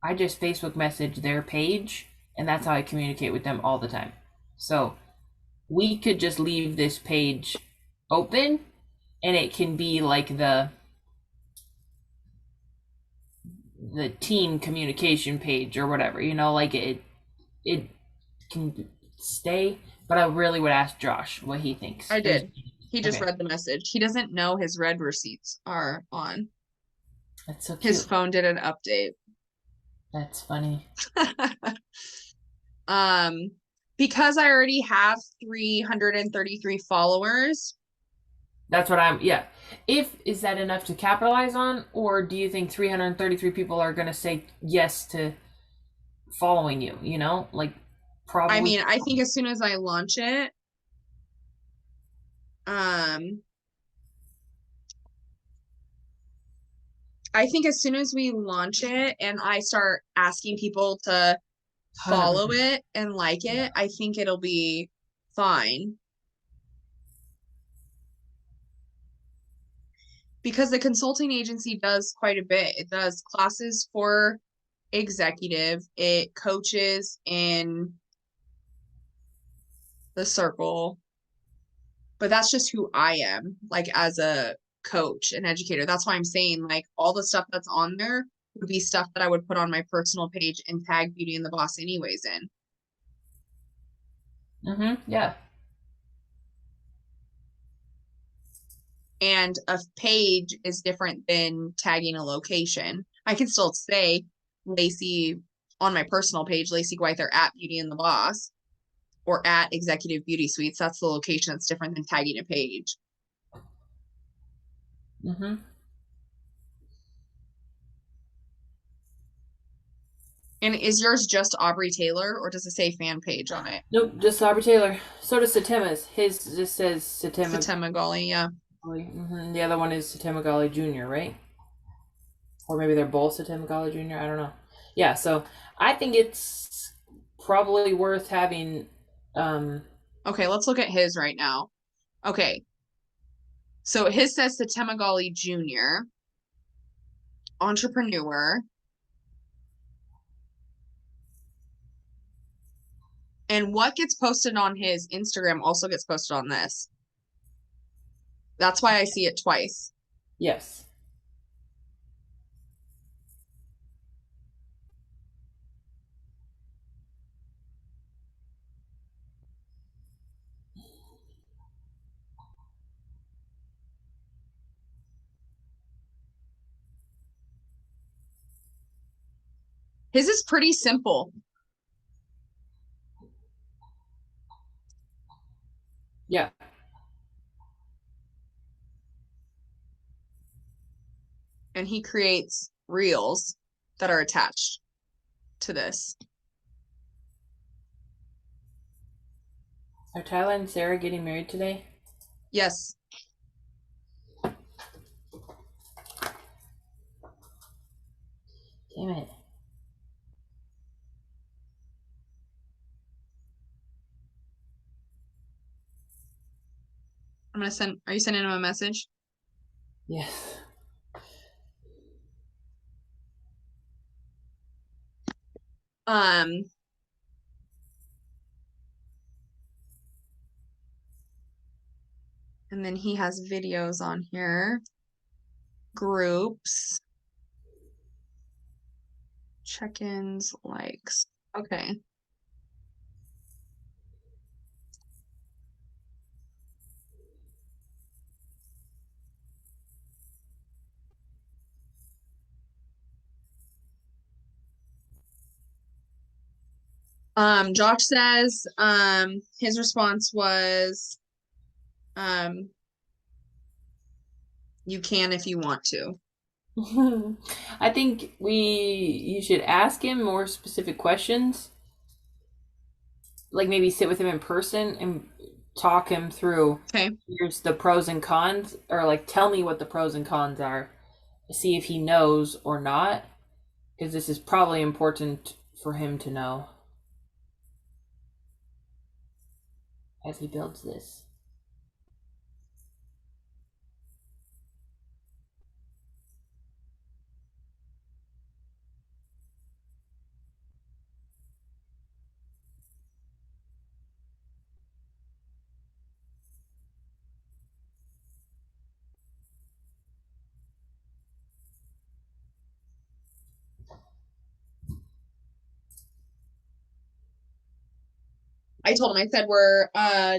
I just Facebook message their page, and that's how I communicate with them all the time. So we could just leave this page open, and it can be like the team communication page or whatever, like it can stay. But I really would ask Josh what he thinks. I did. He just Okay. read the message. He doesn't know his red receipts are on. That's so cute. His phone did an update. That's funny. Because I already have 333 followers. That's what is that enough to capitalize on, or do you think 333 people are going to say yes to following you, like probably? I mean, I think as soon as I launch it, I think as soon as we launch it and I start asking people to follow 100%. it and like it, I think it'll be fine. Because the consulting agency does quite a bit. It does classes for executive, it coaches in the circle, but that's just who I am, like as a coach and educator. That's why I'm saying like all the stuff that's on there would be stuff that I would put on my personal page and tag Beauty and the Boss anyways in. Yeah. And a page is different than tagging a location. I can still say Laycee on my personal page, Laycee Gwyther at Beauty and the Boss, or at Executive Beauty Suites. That's the location that's different than tagging a page. And is yours just Aubrey Taylor, or does it say fan page on it? Nope, just Aubrey Taylor. So does Satema's. His just says Satema. Satema Golly, yeah. The other one is Satema Golly Jr., right? Or maybe they're both Satema Golly Jr., I don't know. Yeah, so I think it's probably worth having. Okay, let's look at his right now. Okay. So his says Satema Golly Jr., entrepreneur. And what gets posted on his Instagram also gets posted on this. That's why I see it twice. Yes. His is pretty simple. Yeah. And he creates reels that are attached to this. Are Tyler and Sarah getting married today? Yes. Damn it. I'm gonna send. Are you sending him a message? Yes. Um. And then he has videos on here. Groups. Check-ins, likes. Okay. Josh says, his response was, you can if you want to. I think you should ask him more specific questions. Like maybe sit with him in person and talk him through. Okay. Here's the pros and cons, or like tell me what the pros and cons are. See if he knows or not, because this is probably important for him to know as he builds this. I told him, I said, we're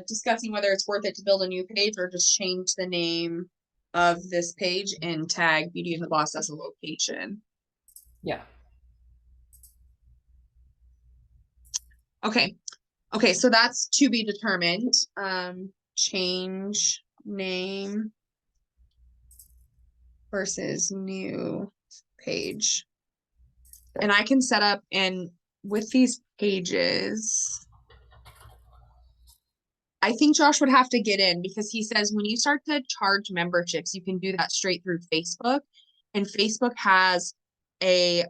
discussing whether it's worth it to build a new page or just change the name of this page and tag Beauty and the Boss as a location. Yeah. Okay. Okay, so that's to be determined. Change name versus new page. And I can set up, and with these pages, I think Josh would have to get in because he says when you start to charge memberships, you can do that straight through Facebook. And Facebook has a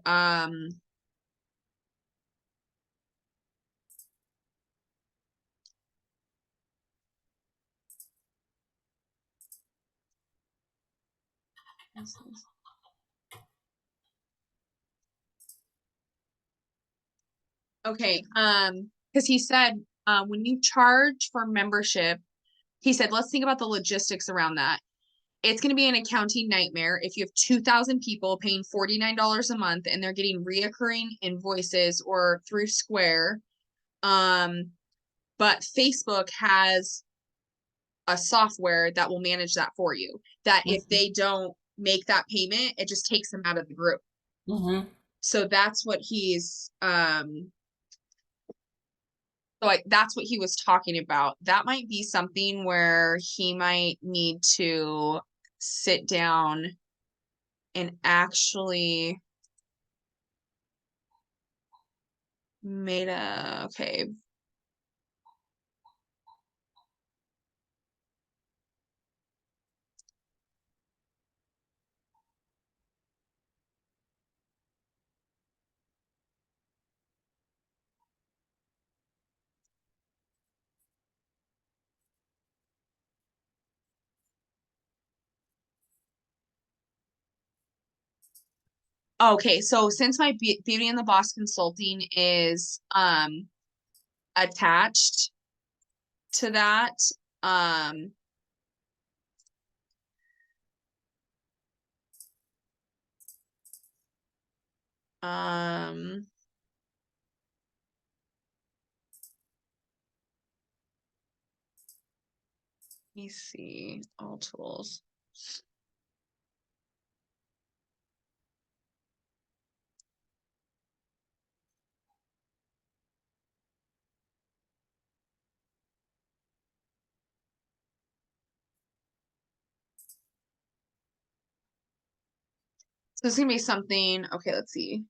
okay, because he said when you charge for membership, he said let's think about the logistics around that. It's going to be an accounting nightmare if you have 2,000 people paying $49 a month and they're getting reoccurring invoices or through Square. But Facebook has a software that will manage that for you. That if they don't make that payment, it just takes them out of the group. Mm-hmm. So that's what he's so like that's what he was talking about. That might be something where he might need to sit down and actually made a okay. Okay, so since my Beauty and the Boss consulting is attached to that, um um let me see all tools. So it's gonna be something, okay, let's see.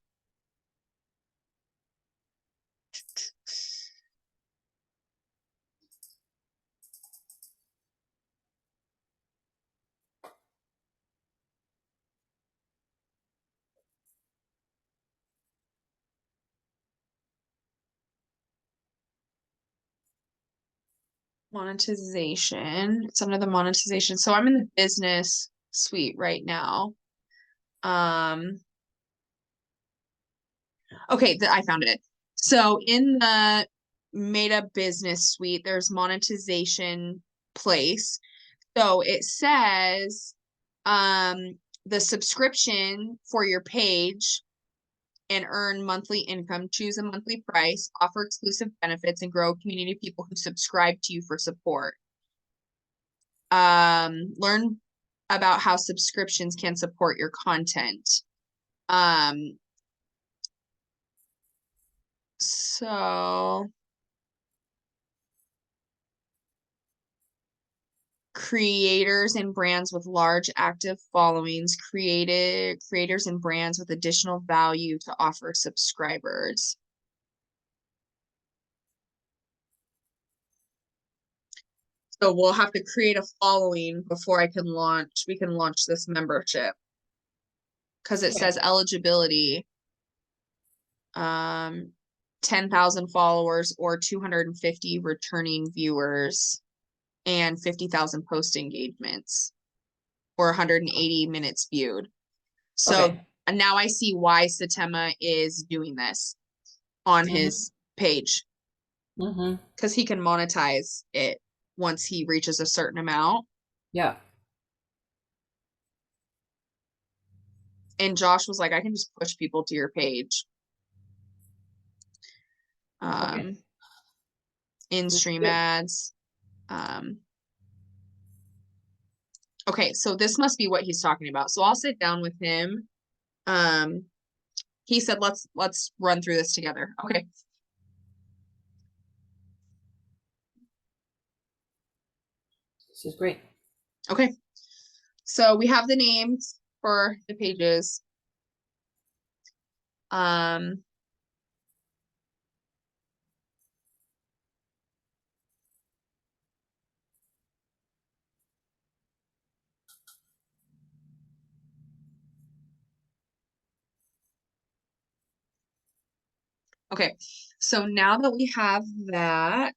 Monetization. It's under the monetization. So I'm in the business suite right now. Okay, I found it. So in the Meta Business Suite, there's monetization place. So it says the subscription for your page and earn monthly income, choose a monthly price, offer exclusive benefits, and grow a community of people who subscribe to you for support. Learn about how subscriptions can support your content. So creators and brands with large active followings, creators and brands with additional value to offer subscribers. So we'll have to create a following before we can launch this membership. Because it says eligibility, 10,000 followers or 250 returning viewers and 50,000 post engagements or 180 minutes viewed. So now I see why Satema is doing this on his page. Because he can monetize it once he reaches a certain amount. Yeah. And Josh was like, I can just push people to your page. In-stream ads. Okay, so this must be what he's talking about. So I'll sit down with him. He said, let's run through this together. Okay. This is great. Okay. So we have the names for the pages. Okay, so now that we have that,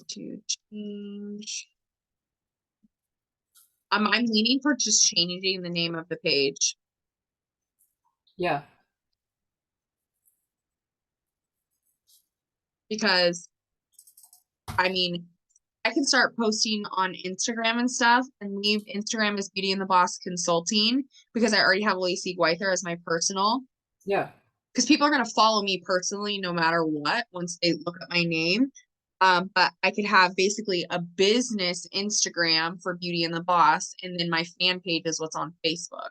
to change. I'm leaning for just changing the name of the page. Yeah. Because, I mean, I can start posting on Instagram and stuff and leave Instagram as Beauty and the Boss Consulting because I already have Laycee as my personal. Yeah. Because people are going to follow me personally no matter what once they look at my name. But I could have basically a business Instagram for Beauty and the Boss, and then my fan page is what's on Facebook.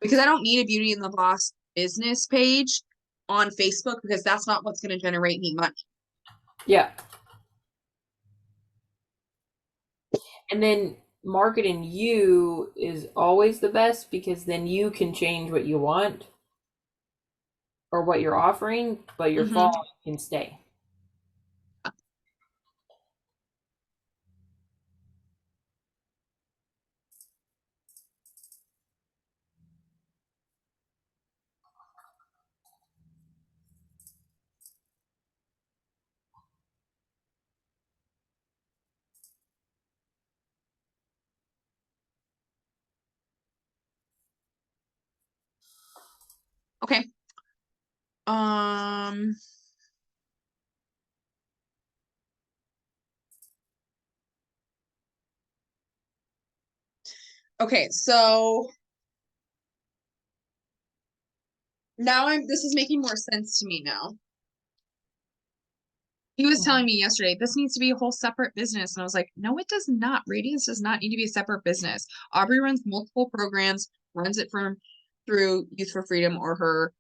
Because I don't need a Beauty and the Boss business page on Facebook because that's not what's going to generate me money. Yeah. And then marketing you is always the best because then you can change what you want or what you're offering, but your following can stay. Okay. Okay, so now this is making more sense to me now. He was telling me yesterday, this needs to be a whole separate business. And I was like, no, it does not. Radiance does not need to be a separate business. Aubrey runs multiple programs runs it through Youth for Freedom or her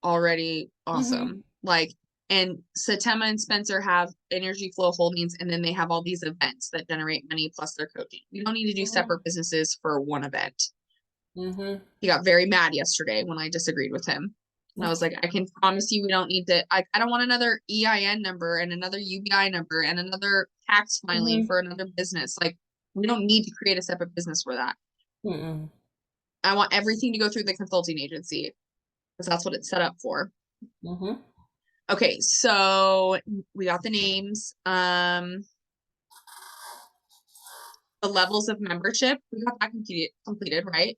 already awesome. Like, and Satema and Spencer have Energy Flow Holdings, and then they have all these events that generate money plus their coaching. We don't need to do separate businesses for one event. He got very mad yesterday when I disagreed with him. And I was like, I can promise you we don't need to, I don't want another EIN number and another UBI number and another tax filing for another business. Like, we don't need to create a separate business for that. I want everything to go through the consulting agency because that's what it's set up for. Okay, so we got the names. The levels of membership, we got that completed, right?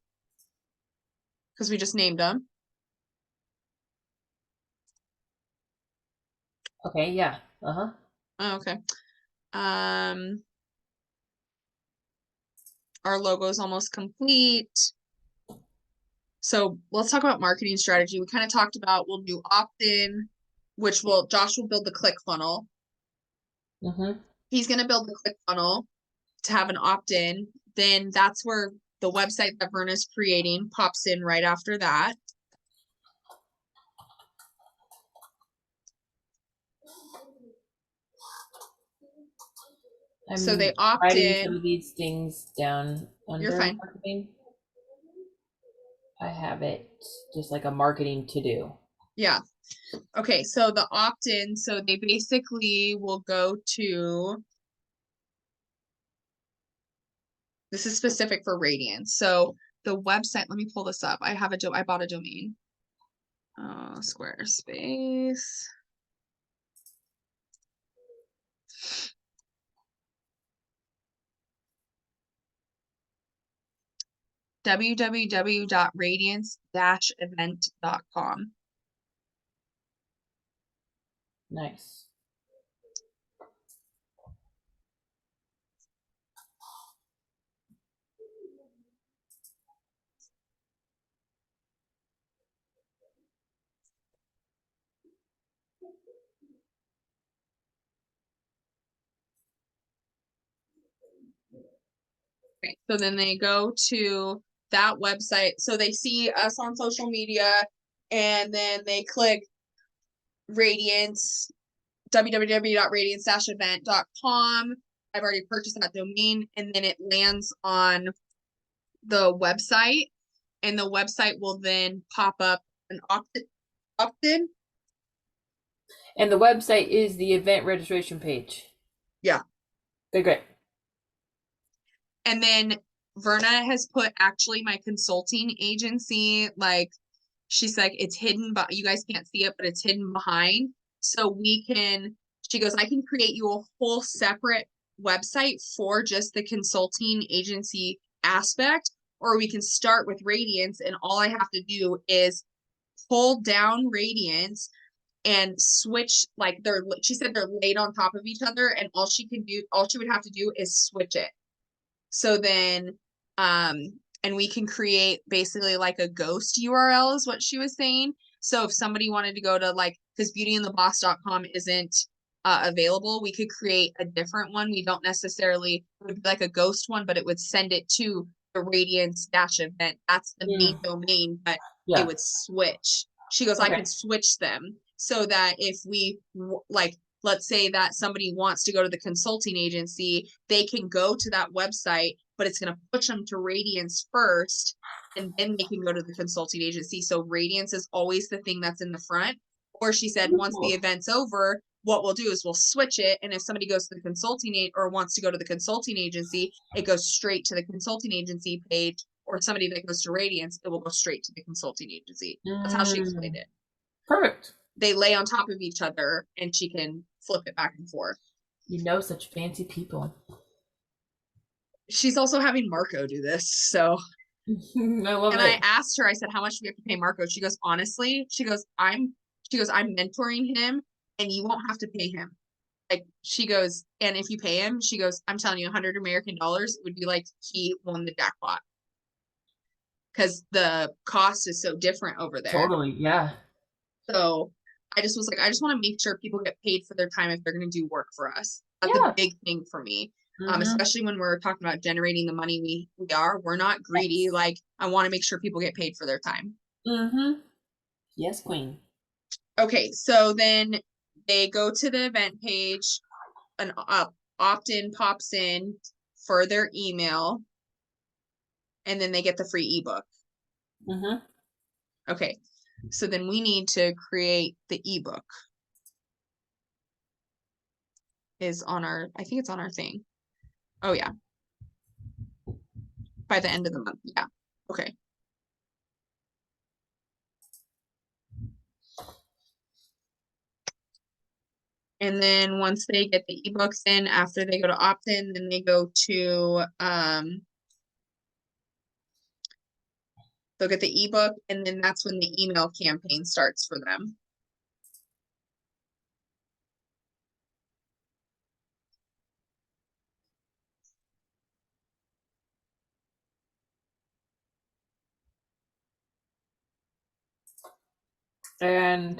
Because we just named them. Okay, yeah. Oh, okay. Our logo is almost complete. So let's talk about marketing strategy. We kind of talked about we'll do opt-in, which Josh will build the click funnel. He's going to build the click funnel to have an opt-in. Then that's where the website that Verna's creating pops in right after that. So they opt writing some in. of these things down You're under fine. marketing. I have it just like a marketing to do. Yeah. Okay, so the opt-in, so they basically will go to, this is specific for Radiance. So the website, let me pull this up. I bought a domain. Squarespace. www.radiance-event.com. Nice. Okay, so then they go to that website. So they see us on social media and then they click Radiance, www.radiance-event.com. I've already purchased that domain, and then it lands on the website, and the website will then pop up an opt-in. And the website is the event registration page. Yeah. Okay, great. And then Verna has put actually my consulting agency, like she's like, it's hidden, but you guys can't see it, but it's hidden behind. So she goes, I can create you a whole separate website for just the consulting agency aspect, or we can start with Radiance, and all I have to do is hold down Radiance and switch, like she said they're laid on top of each other, and all she would have to do is switch it. So then, and we can create basically like a ghost URL is what she was saying. So if somebody wanted to go to because beautyandtheboss.com isn't available, we could create a different one. We don't necessarily, it would be like a ghost one, but it would send it to the Radiance-event. That's the main domain, but it would switch. She goes, I can switch them so that if we let's say that somebody wants to go to the consulting agency, they can go to that website, but it's going to push them to Radiance first, and then they can go to the consulting agency. So Radiance is always the thing that's in the front. Or she said, once the event's over, what we'll do is we'll switch it. And if somebody goes to the consulting or wants to go to the consulting agency, it goes straight to the consulting agency page. Or somebody that goes to Radiance, it will go straight to the consulting agency. That's how she explained it. Perfect. They lay on top of each other, and she can flip it back and forth. You know, such fancy people. She's also having Marco do this, so. I love it. And I asked her, I said, how much do we have to pay Marco? She goes, honestly, I'm mentoring him, and you won't have to pay him. Like, she goes, and if you pay him, she goes, I'm telling you, $100 American, it would be like he won the jackpot. Because the cost is so different over there. Totally, yeah. So I just was like, I just want to make sure people get paid for their time if they're going to do work for us. That's a big thing for me. Especially when we're talking about generating the money we're not greedy. Yes. Like, I want to make sure people get paid for their time. Yes, queen. Okay, so then they go to the event page, an opt-in pops in for their email, and then they get the free ebook. Okay, so then we need to create the ebook. Is on our, I think it's on our thing. Oh yeah. By the end of the month, yeah. Okay. And then once they get the ebooks in, after they go to opt-in, then they go to they'll get the ebook, and then that's when the email campaign starts for them. And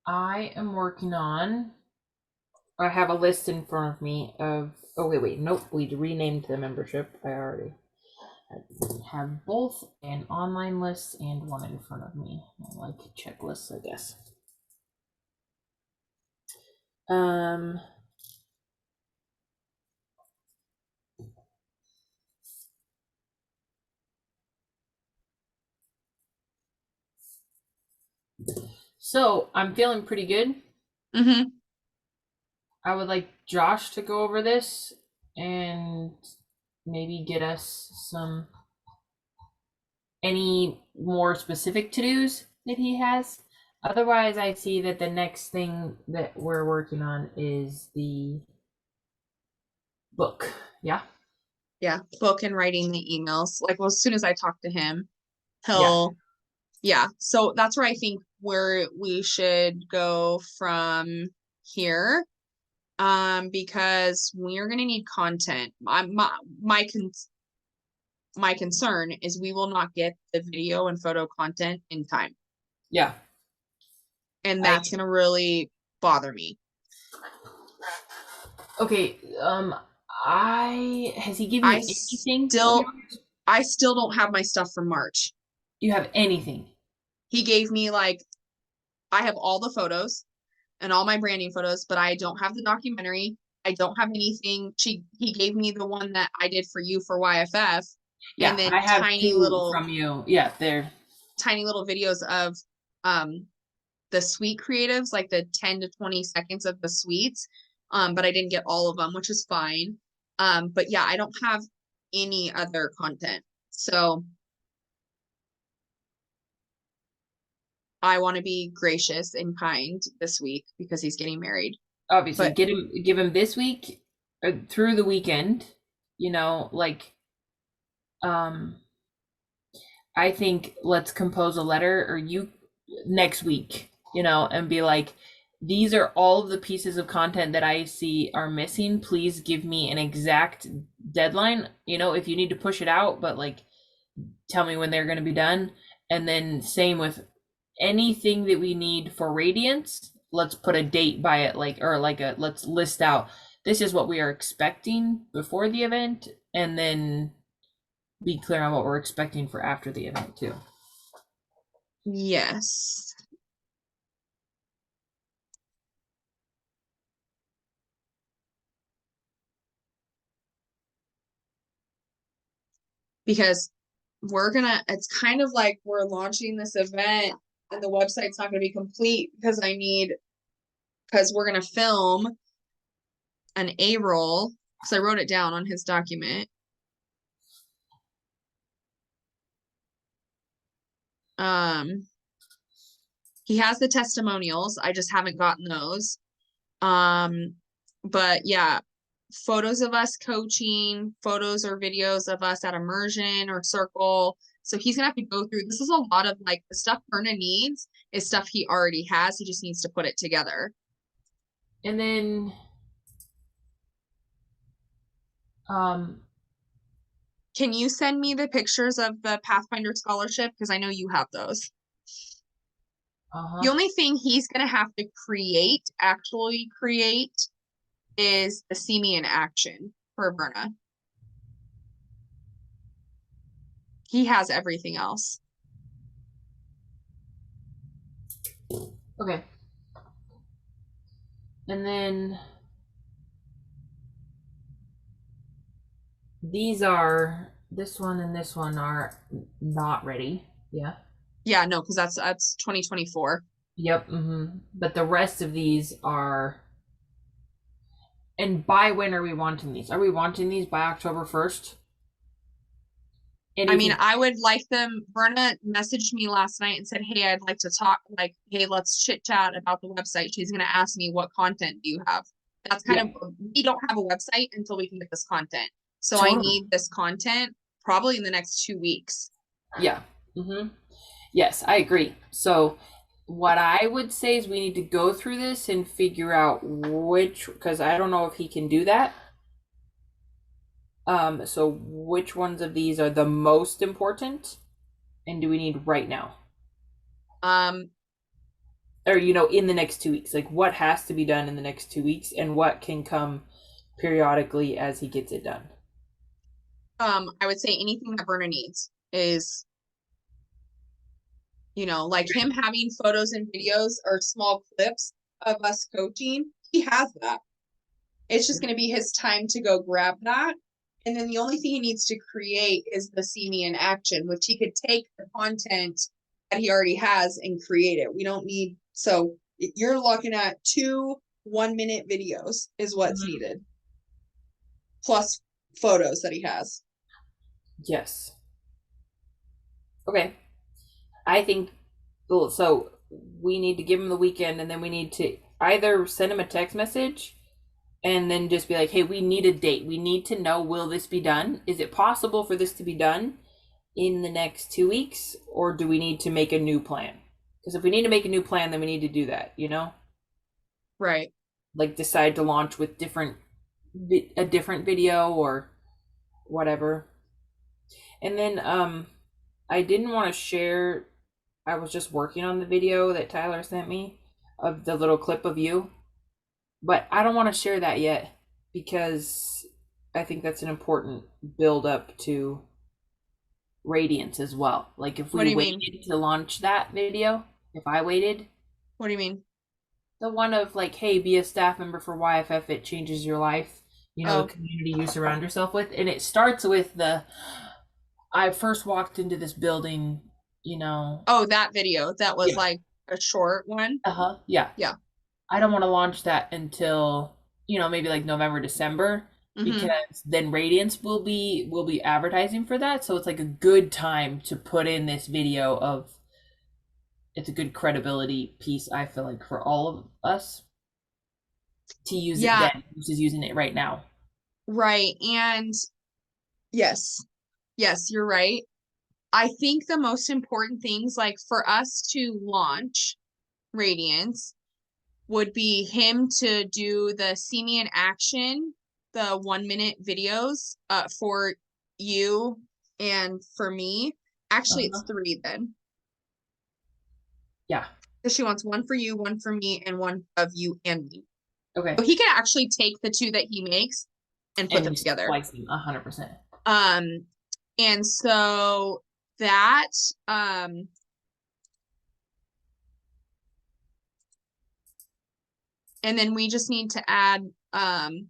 I am working on, I have a list in front of me of, oh wait, nope, we renamed the membership. I already have both an online list and one in front of me. I like checklists, I guess. So I'm feeling pretty good. I would like Josh to go over this and maybe get us any more specific to-dos that he has. Otherwise, I see that the next thing that we're working on is the book. Yeah. Yeah, book and writing the emails. Like, well, as soon as I talk to him, he'll yeah. So that's where I think we should go from here. Because we're gonna need content. My concern is we will not get the video and photo content in time. Yeah. And that's gonna really bother me. Okay, has he given you anything? I still don't have my stuff from March. You have anything? He gave me I have all the photos and all my branding photos, but I don't have the documentary. I don't have anything. He gave me the one that I did for you for YFF. Yeah, and then I have tiny little from you. Yeah, there. Tiny little videos of the suite creatives, like the 10 to 20 seconds of the suites. But I didn't get all of them, which is fine. But yeah, I don't have any other content. So I want to be gracious and kind this week because he's getting married. Obviously, give him this week or through the weekend. You know, I think let's compose a letter, or you next week, and be like, these are all of the pieces of content that I see are missing. Please give me an exact deadline. If you need to push it out, but tell me when they're going to be done. And then same with anything that we need for Radiance. Let's put a date by it, let's list out, this is what we are expecting before the event, and then be clear on what we're expecting for after the event too. Yes. Because it's kind of like we're launching this event and the website's not going to be complete because we're going to film an A-roll, because I wrote it down on his document. He has the testimonials. I just haven't gotten those. But yeah, photos of us coaching, photos or videos of us at immersion or circle. So he's gonna have to go through. This is a lot of the stuff Perna needs is stuff he already has. He just needs to put it together. And then can you send me the pictures of the Pathfinder scholarship? Because I know you have those. The only thing he's gonna have to actually create is the See Me in Action. for Verna. He has everything else. Okay. And then this one and this one are not ready. Yeah. Yeah, no, because that's 2024. Yep. But the rest of these are. And by when are we wanting these? Are we wanting these by October 1st? I mean, I would like them. Verna messaged me last night and said, "Hey, I'd like to talk. Like, hey, let's chit chat about the website." She's gonna ask me, "What content do you have?" That's kind of, we don't have a website until we can get this content. So I need this content probably in the next 2 weeks. Yeah. Yes, I agree. So what I would say is we need to go through this and figure out because I don't know if he can do that. So which ones of these are the most important and do we need right now? Or, in the next 2 weeks, like what has to be done in the next 2 weeks and what can come periodically as he gets it done? I would say anything that Verna needs is, like him having photos and videos or small clips of us coaching. He has that. It's just going to be his time to go grab that. And then the only thing he needs to create is the see me in action, which he could take the content that he already has and create it. We don't need, so you're looking at 2 1-minute videos is what's needed. Plus photos that he has. Yes. Okay. I think, so we need to give him the weekend and then we need to either send him a text message and then just be like, hey, we need a date. We need to know, will this be done? Is it possible for this to be done in the next 2 weeks? Or do we need to make a new plan? Because if we need to make a new plan, then we need to do that, Right. Like decide to launch with a different video or whatever. And then I didn't want to share, I was just working on the video that Tyler sent me of the little clip of you. But I don't want to share that yet because I think that's an important build up to Radiance as well. Like if we waited to launch that video, if I waited. What do you mean? The one of like, hey, be a staff member for YFF, it changes your life. The community you surround yourself with. And it starts with I first walked into this building, Oh, that video. That was like a short one. Yeah. Yeah. I don't want to launch that until, maybe like November, December, because then Radiance will be advertising for that. So it's like a good time to put in this video of, it's a good credibility piece, I feel like, for all of us to use it then, versus using it right now. Right. And yes, you're right. I think the most important things, like for us to launch Radiance, would be him to do the see me in action, the 1-minute videos for you and for me. Actually, it's 3 then. Yeah. Because she wants 1 for you, 1 for me, and 1 of you and me. Okay. So he can actually take the 2 that he makes and put them together. 100%. And so that and then we just need to add I'm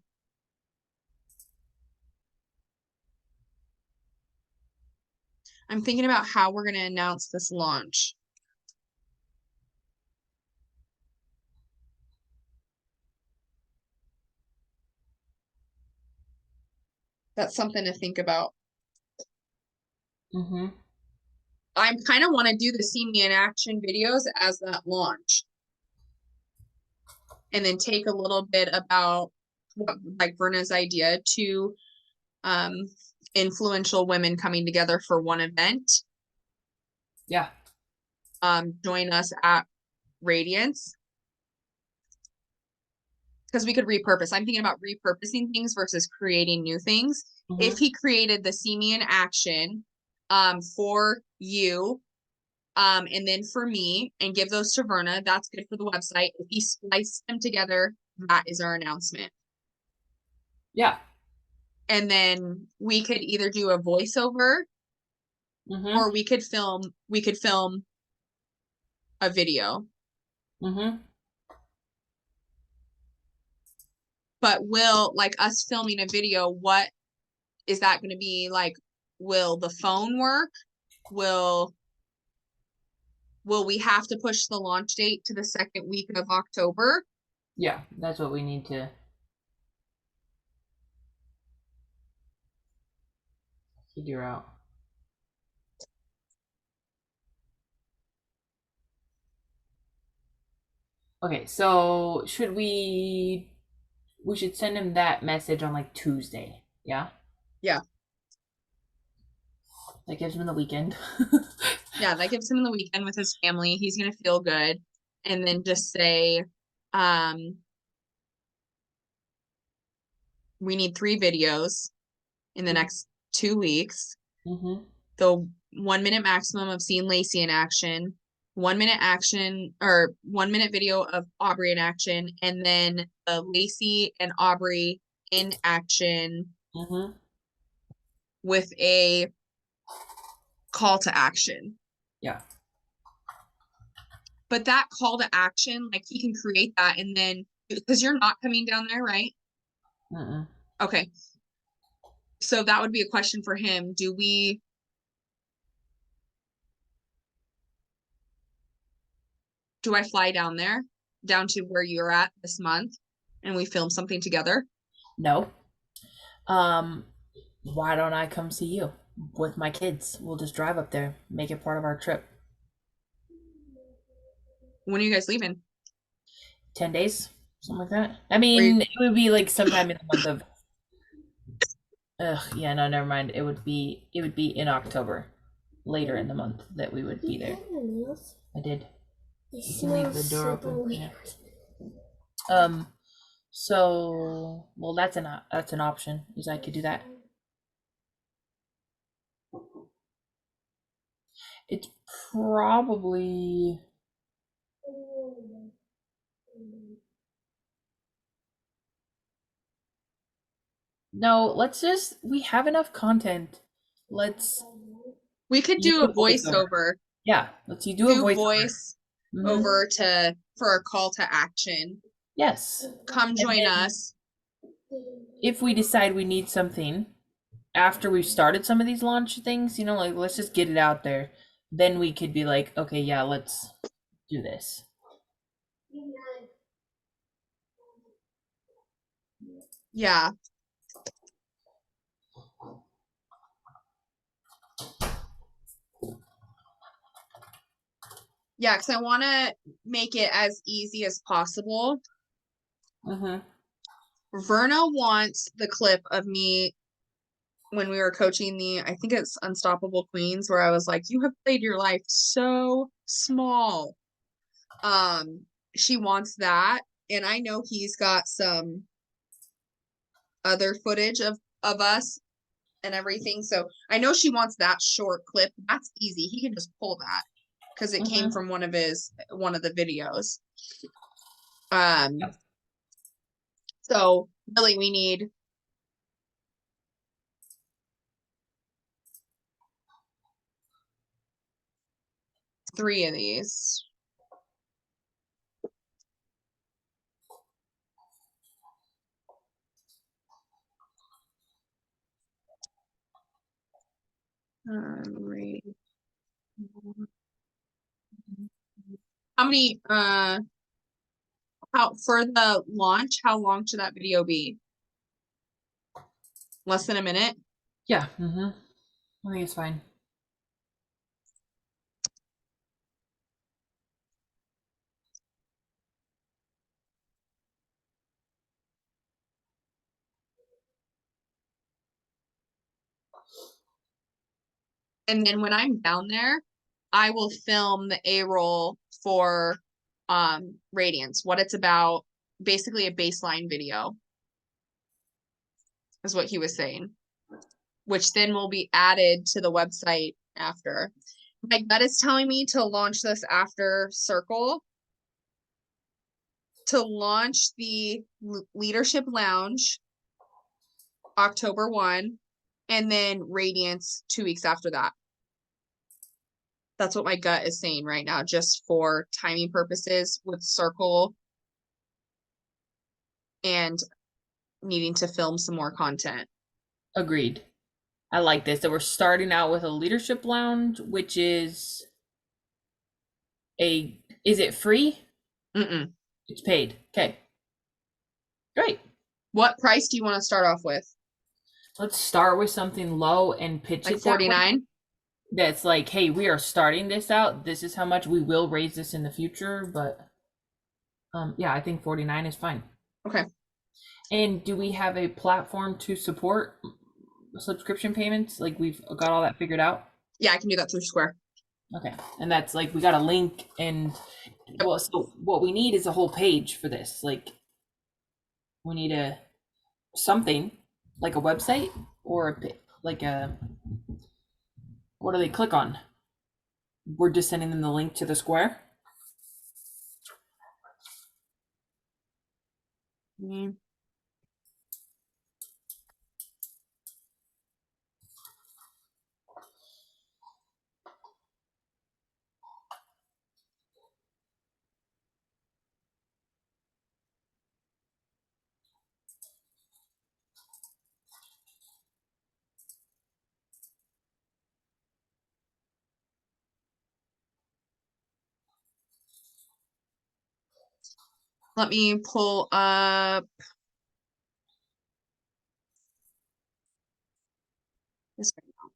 thinking about how we're going to announce this launch. That's something to think about. I kind of want to do the see me in action videos as that launch. And then take a little bit about like Verna's idea to influential women coming together for one event. Yeah. Join us at Radiance. Because we could repurpose. I'm thinking about repurposing things versus creating new things. If he created the see me in action for you and then for me and give those to Verna, that's good for the website. If he spliced them together, that is our announcement. Yeah. And then we could either do a voiceover Mm-hmm. or we could film a video. Mm-hmm. But will, like, us filming a video, what is that going to be like? Will the phone work? Will we have to push the launch date to the second week of October? Yeah, that's what we need to figure out. Okay, so we should send him that message on like Tuesday, yeah? Yeah. That gives him the weekend. Yeah, that gives him the weekend with his family. He's gonna feel good. And then just say, we need 3 videos in the next 2 weeks. Mm-hmm. The 1 minute maximum of seeing Laycee in action, 1 minute action or 1 minute video of Aubrey in action, and then Laycee and Aubrey in action Mm-hmm. with a call to action. Yeah. But that call to action, like he can create that and then because you're not coming down there, right? Mm-mm. Okay. So that would be a question for him. Do I fly down there, down to where you're at this month, and we film something together? No. Why don't I come see you with my kids? We'll just drive up there, make it part of our trip. When are you guys leaving? 10 days, something like that. I mean, it would be like sometime in the month of. Ugh, yeah, no, never mind. It would be in October, later in the month that we would be there. I did. You can leave the door open. Yeah. So, well, that's an option. Is I could do that. It's probably. No, we have enough content. We could You do a voiceover. Yeah, let's do a voiceover. Voice over for a call to action. Yes. Come join us. If we decide we need something after we've started some of these launch things, like let's just get it out there. Then we could be like, okay, yeah, let's do this. Yeah. Yeah, because I want to make it as easy as possible. Mm-hmm. Verna wants the clip of me when we were coaching I think it's Unstoppable Queens, where I was like, you have played your life so small. She wants that. And I know he's got some other footage of us and everything. So I know she wants that short clip. That's easy. He can just pull that because it came from one of the videos. So really we need 3 of these. Right. How many how for the launch, how long should that video be? Less than a minute? Yeah. Mm-hmm. I think it's fine. And then when I'm down there, I will film the A-roll for Radiance, what it's about, basically a baseline video is what he was saying, which then will be added to the website after. My gut is telling me to launch this after Circle, to launch the leadership lounge October 1, and then Radiance 2 weeks after that. That's what my gut is saying right now, just for timing purposes with Circle and needing to film some more content. Agreed. I like this. That we're starting out with a leadership lounge, which is is it free? Mm-mm. It's paid. Okay. Great. What price do you want to start off with? Let's start with something low and pitch Like it that way. 49? That's like, hey, we are starting this out. This is how much we will raise this in the future, but yeah, I think 49 is fine. Okay. And do we have a platform to support subscription payments? Like we've got all that figured out? Yeah, I can do that through Square. Okay. And that's like we got a link and well, so what we need is a whole page for this. Like we need a something like a website or like a what do they click on? We're just sending them the link to the Square. Mm. Let me pull up this right now.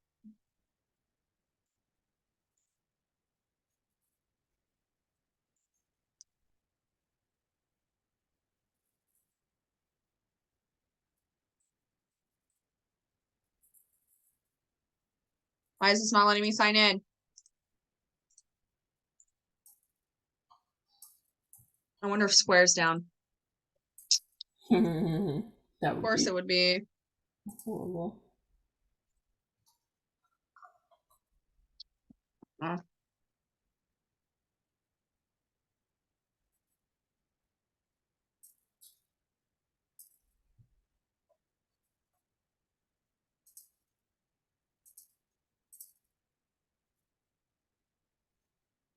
Why is this not letting me sign in? I wonder if Square's down. That Of course it would be. horrible. Oh.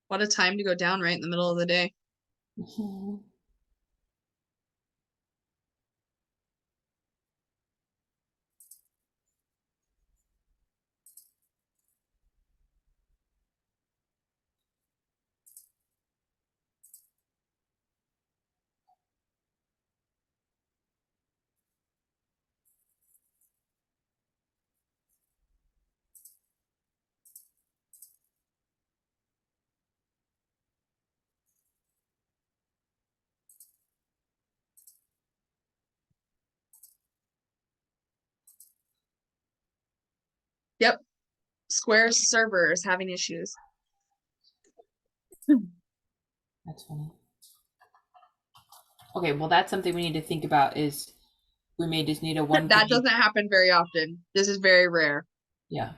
What a time to go down right in the middle of the day. Yep. Square's server is having issues. That's funny. Okay, well that's something we need to think about is we may just need a one That page. doesn't happen very often. This is very rare. Yeah.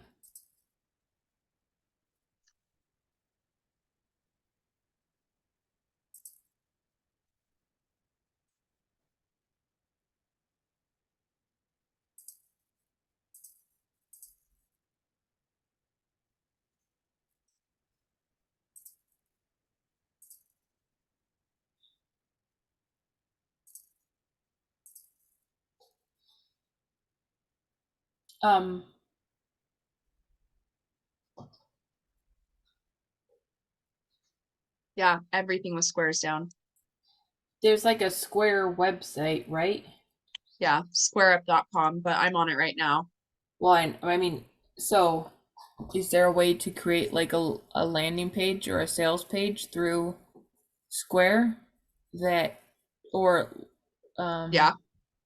Yeah, everything with Square's down. There's like a Square website, right? Yeah, squareup.com, but I'm on it right now. Well, I mean, so is there a way to create like a landing page or a sales page through Square that or Yeah,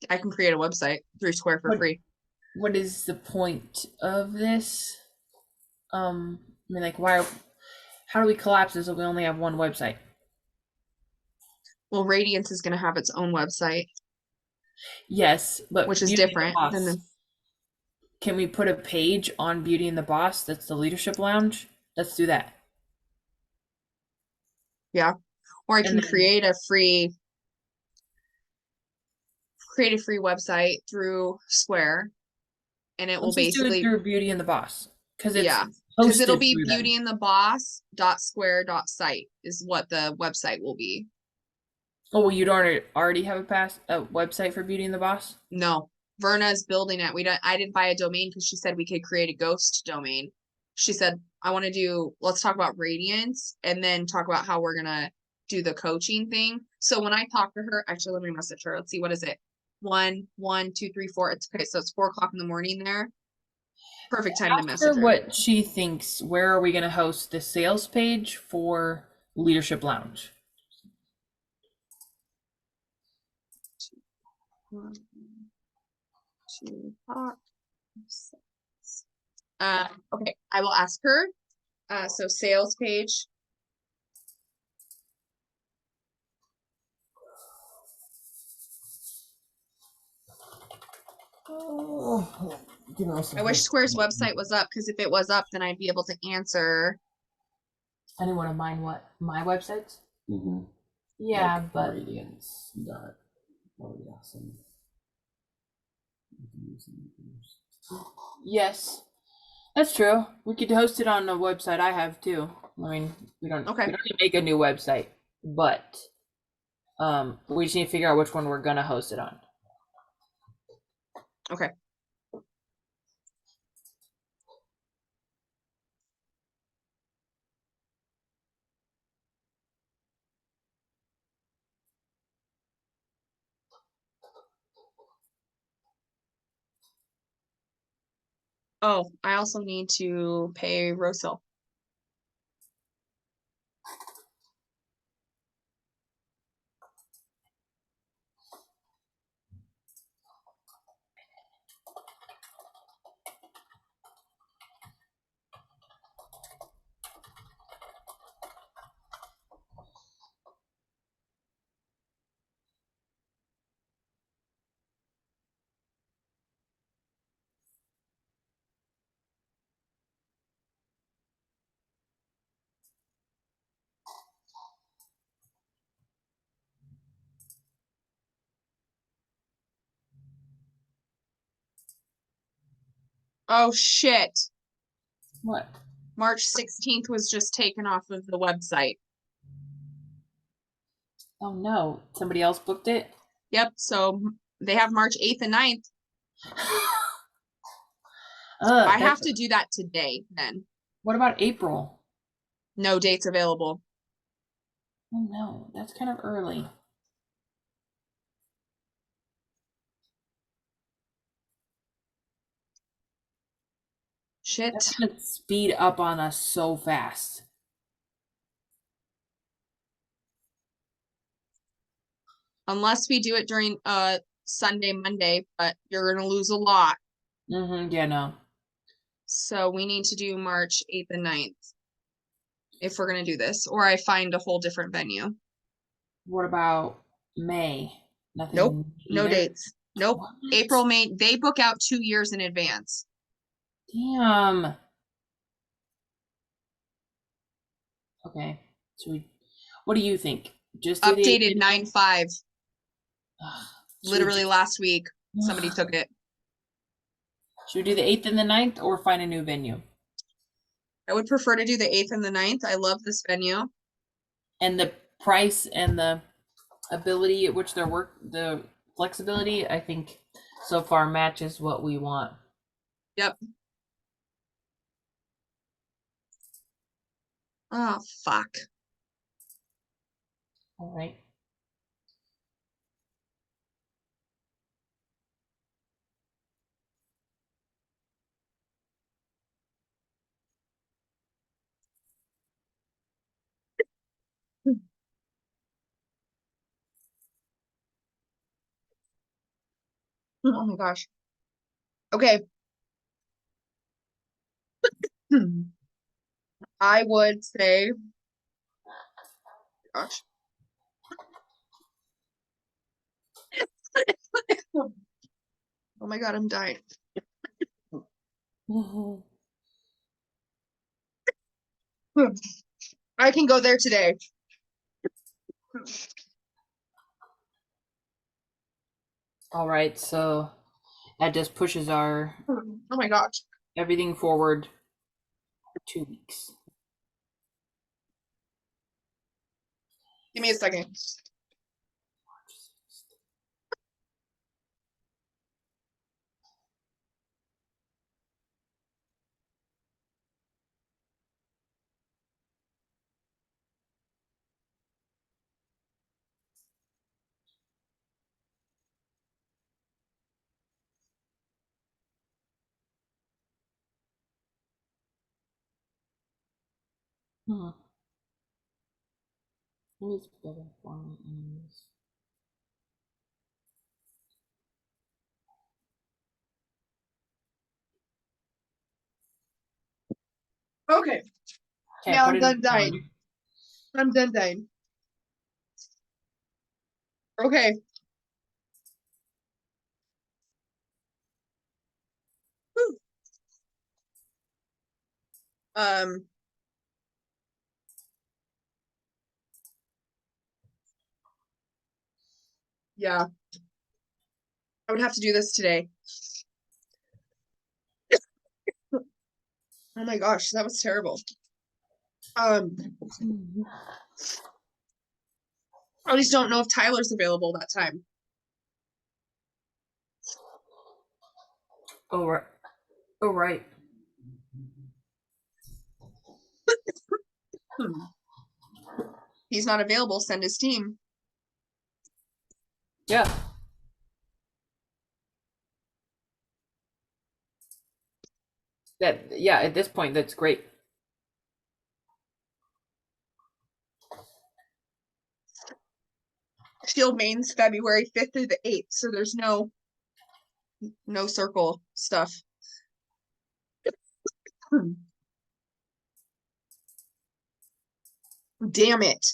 I can create a website through Square for free. What is the point of this? I mean, like, how do we collapse this if we only have one website? Well, Radiance is going to have its own website, Yes, but which is Beauty and the different Boss, than the. can we put a page on Beauty and the Boss that's the leadership lounge? Let's do that. Yeah, or I And can then- create a free create a free website through Square, and it will Let's just do it basically, through Beauty and the Boss because it's yeah, because it'll hosted be through them. beautyandtheboss.square.site is what the website will be. Oh, well, you don't already have a website for Beauty and the Boss? No, Verna's building it. I didn't buy a domain because she said we could create a ghost domain. She said, let's talk about Radiance and then talk about how we're gonna do the coaching thing. So when I talk to her, actually let me message her. Let's see, what is it? 1, 1, 2, 3, 4. It's okay, so it's 4 o'clock in the morning there. Perfect time to Ask message her her. what she thinks. Where are we going to host the sales page for Leadership Lounge? 1, 2, 6. Okay, I will ask her. So sales page. I wish Square's website was up because if it was up, then I'd be able to answer. Anyone of mine what? My websites? Mm-hmm. Yeah, Like but Radiance. Awesome. yes, that's true. We could host it on a website I have too. I mean, we don't Okay. need to make a new website, but we just need to figure out which one we're gonna host it on. Okay. Oh, I also need to pay Rosil. Oh shit. What? March 16th was just taken off of the website. Oh no, somebody else booked it? Yep, so they have March 8th and 9th. I have to do that today then. What about April? No dates available. Oh no, that's kind of early. Shit. That's gonna speed up on us so fast. Unless we do it during Sunday, Monday, but you're gonna lose a lot. Mm-hmm. Yeah, no. So we need to do March 8th and 9th if we're gonna do this, or I find a whole different venue. What about May? Nothing. Nope, no either? dates. Nope. What? April, May, they book out 2 years in advance. Damn. Okay. So what do you think? Just do Updated the 9/5. Should Literally we, last week. Somebody took it. should we do the 8th and the 9th or find a new venue? I would prefer to do the 8th and the 9th. I love this venue. And the price and the ability at which the flexibility, I think so far matches what we want. Yep. Oh, fuck. All right. Oh my gosh. Okay. I would say, gosh. Oh my god, I'm dying. I can go there today. All right, so that just pushes our Oh my gosh. everything forward for 2 weeks. Give me a second. Hmm. What is better for me anyways? Okay. Okay, Now put I'm it in done the calendar. dying. I'm done dying. Okay. Whew. Um, yeah, I would have to do this today. Oh my gosh, that was terrible. I just don't know if Tyler's available that time. Oh right. Oh right. He's not available, send his team. Yeah. That yeah, at this point that's great. Shield Main's February 5th through the 8th, so there's no circle stuff. Damn it.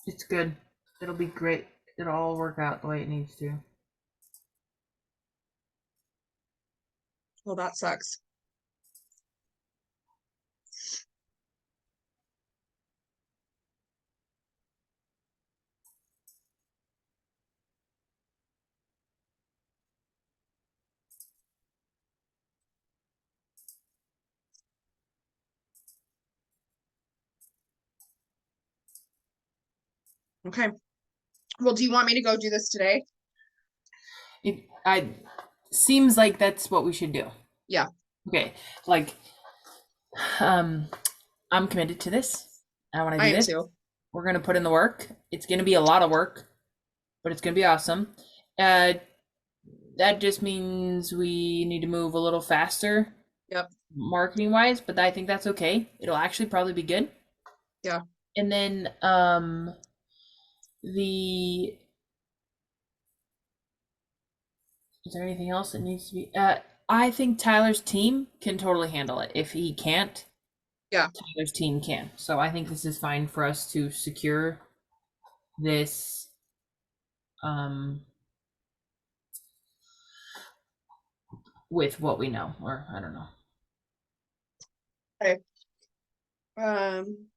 It's good. It'll be great. It'll all work out the way it needs to. Well, that sucks. Okay. Well, do you want me to go do this today? I seems like that's what we should do. Yeah. Okay. Like I'm committed to this. I want to I do am this. too. We're gonna put in the work. It's gonna be a lot of work, but it's gonna be awesome. That just means we need to move a little faster. Yep. Marketing wise, but I think that's okay. It'll actually probably be good. Yeah. And then the is there anything else that needs to be I think Tyler's team can totally handle it. If he can't, Yeah. Tyler's team can. So I think this is fine for us to secure this with what we know, or I don't know. Okay. Um,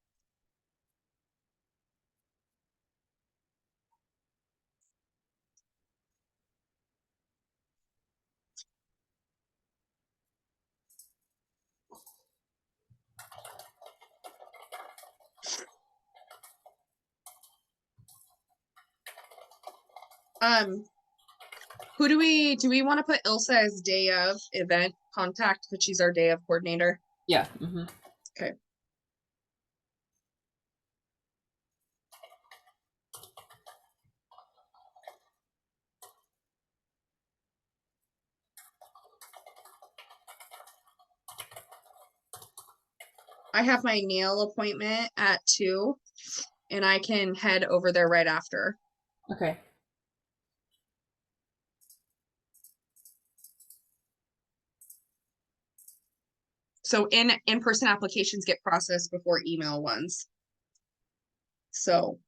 who do we want to put Ilsa as day of event contact because she's our day of coordinator? Yeah. Okay. I have my nail appointment at 2, and I can head over there right after. Okay. So in-person applications get processed before email ones. So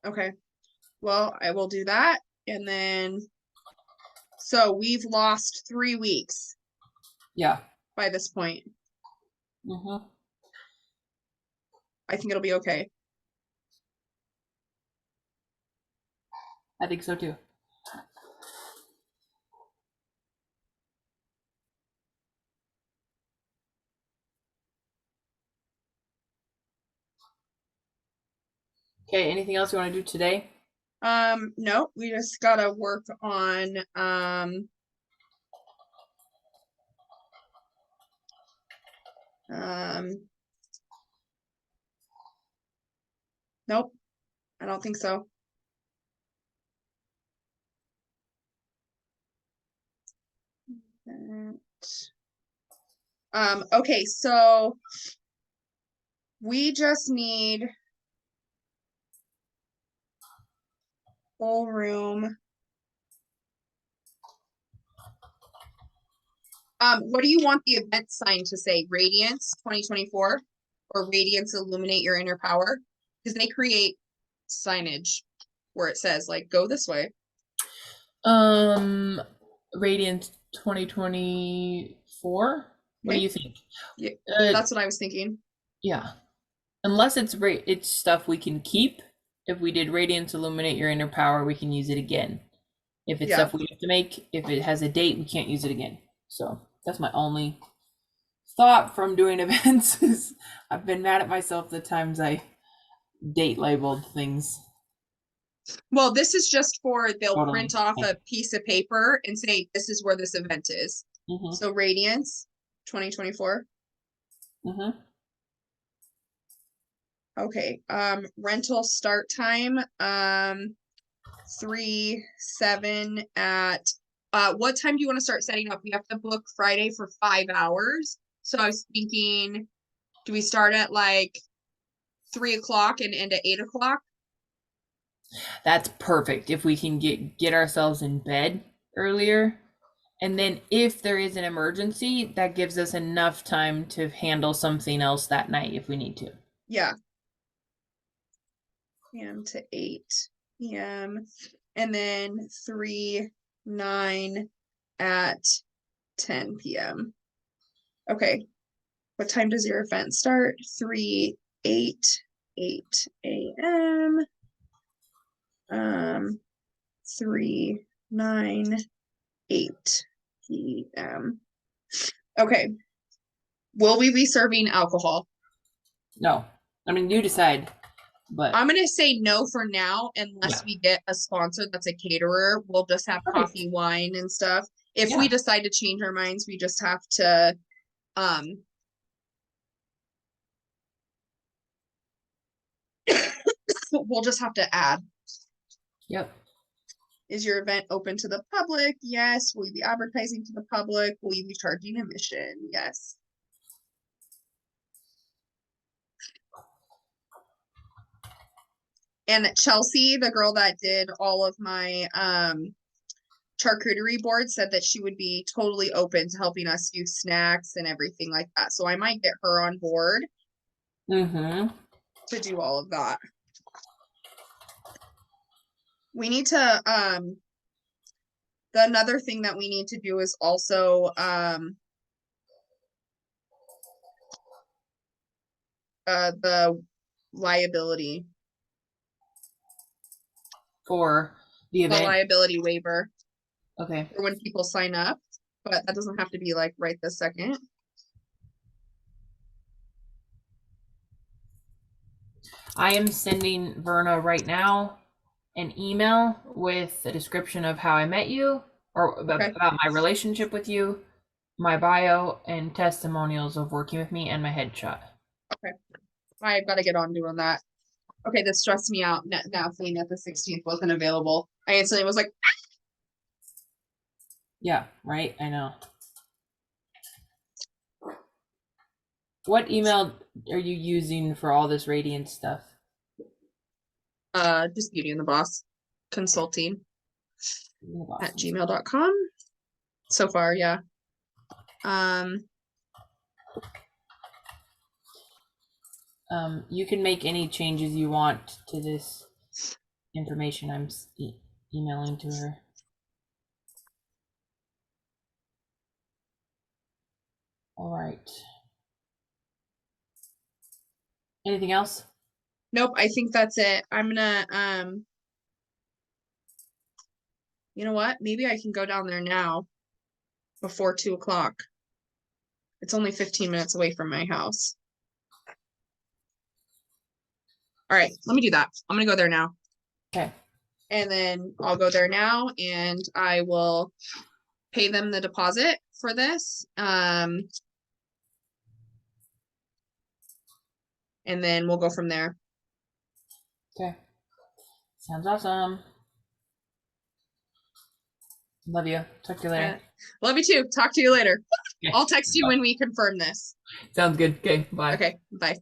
Okay. Well, I will do that. And then, so we've lost 3 weeks Yeah. by this point. Mm-hmm. I think it'll be okay. I think so too. Okay, anything else you want to do today? No, we just gotta work on, nope, I don't think so. Okay, so we just need full room. What do you want the event sign to say? Radiance 2024 or Radiance Illuminate Your Inner Power? Because they create signage where it says like go this way. Radiance 2024. What do Okay. you think? Yeah, Uh, that's what I was thinking. yeah. Unless it's stuff we can keep. If we did Radiance Illuminate Your Inner Power, we can use it again. If it's Yeah. stuff we have to make, if it has a date, we can't use it again. So that's my only thought from doing events is I've been mad at myself the times I date labeled things. Well, this is just for they'll Totally. print off a piece of paper and say this is where this event is. Mm-hmm. So Radiance 2024. Mm-hmm. Okay. Rental start time 3/7 at what time do you want to start setting up? We have to book Friday for 5 hours. So I was thinking, do we start at like 3 o'clock and end at 8 o'clock? That's perfect if we can get ourselves in bed earlier. And then if there is an emergency, that gives us enough time to handle something else that night if we need to. Yeah. p.m. to 8 p.m. and then 3/9 at 10 p.m. Okay. What time does your event start? 8 a.m. 3/9 8 p.m. Okay. Will we be serving alcohol? No. I mean, you decide, but I'm gonna say no for now unless we get a sponsor that's a caterer. We'll just have Perfect. coffee, wine, and stuff. If Yeah. we decide to change our minds, we just have to we'll just have to add. Yep. Is your event open to the public? Yes. Will you be advertising to the public? Will you be charging admission? Yes. And Chelsea, the girl that did all of my charcuterie board, said that she would be totally open to helping us do snacks and everything like that. So I might get her on board Mm-hmm. to do all of that. We need to another thing that we need to do is also the liability. For the The event. liability waiver. Okay. For when people sign up, but that doesn't have to be like right this second. I am sending Verna right now an email with a description of how I met you or Okay. about my relationship with you, my bio, and testimonials of working with me and my headshot. Okay. I've got to get on doing that. Okay, this stressed me out now seeing that the 16th wasn't available. I instantly was like, Yeah, right? I know. What email are you using for all this Radiance stuff? just Beauty and the Boss consulting at Awesome. gmail.com. So far, yeah. You can make any changes you want to this information I'm emailing to her. All right. Anything else? Nope, I think that's it. I'm gonna you know what? Maybe I can go down there now before 2 o'clock. It's only 15 minutes away from my house. All right, let me do that. I'm gonna go there now. Okay. And then I'll go there now and I will pay them the deposit for this. And then we'll go from there. Okay. Sounds awesome. Love you. Talk to you later. Love you too. Talk to you later. Okay. I'll text you when we confirm this. Sounds good. Okay. Bye. Okay, bye.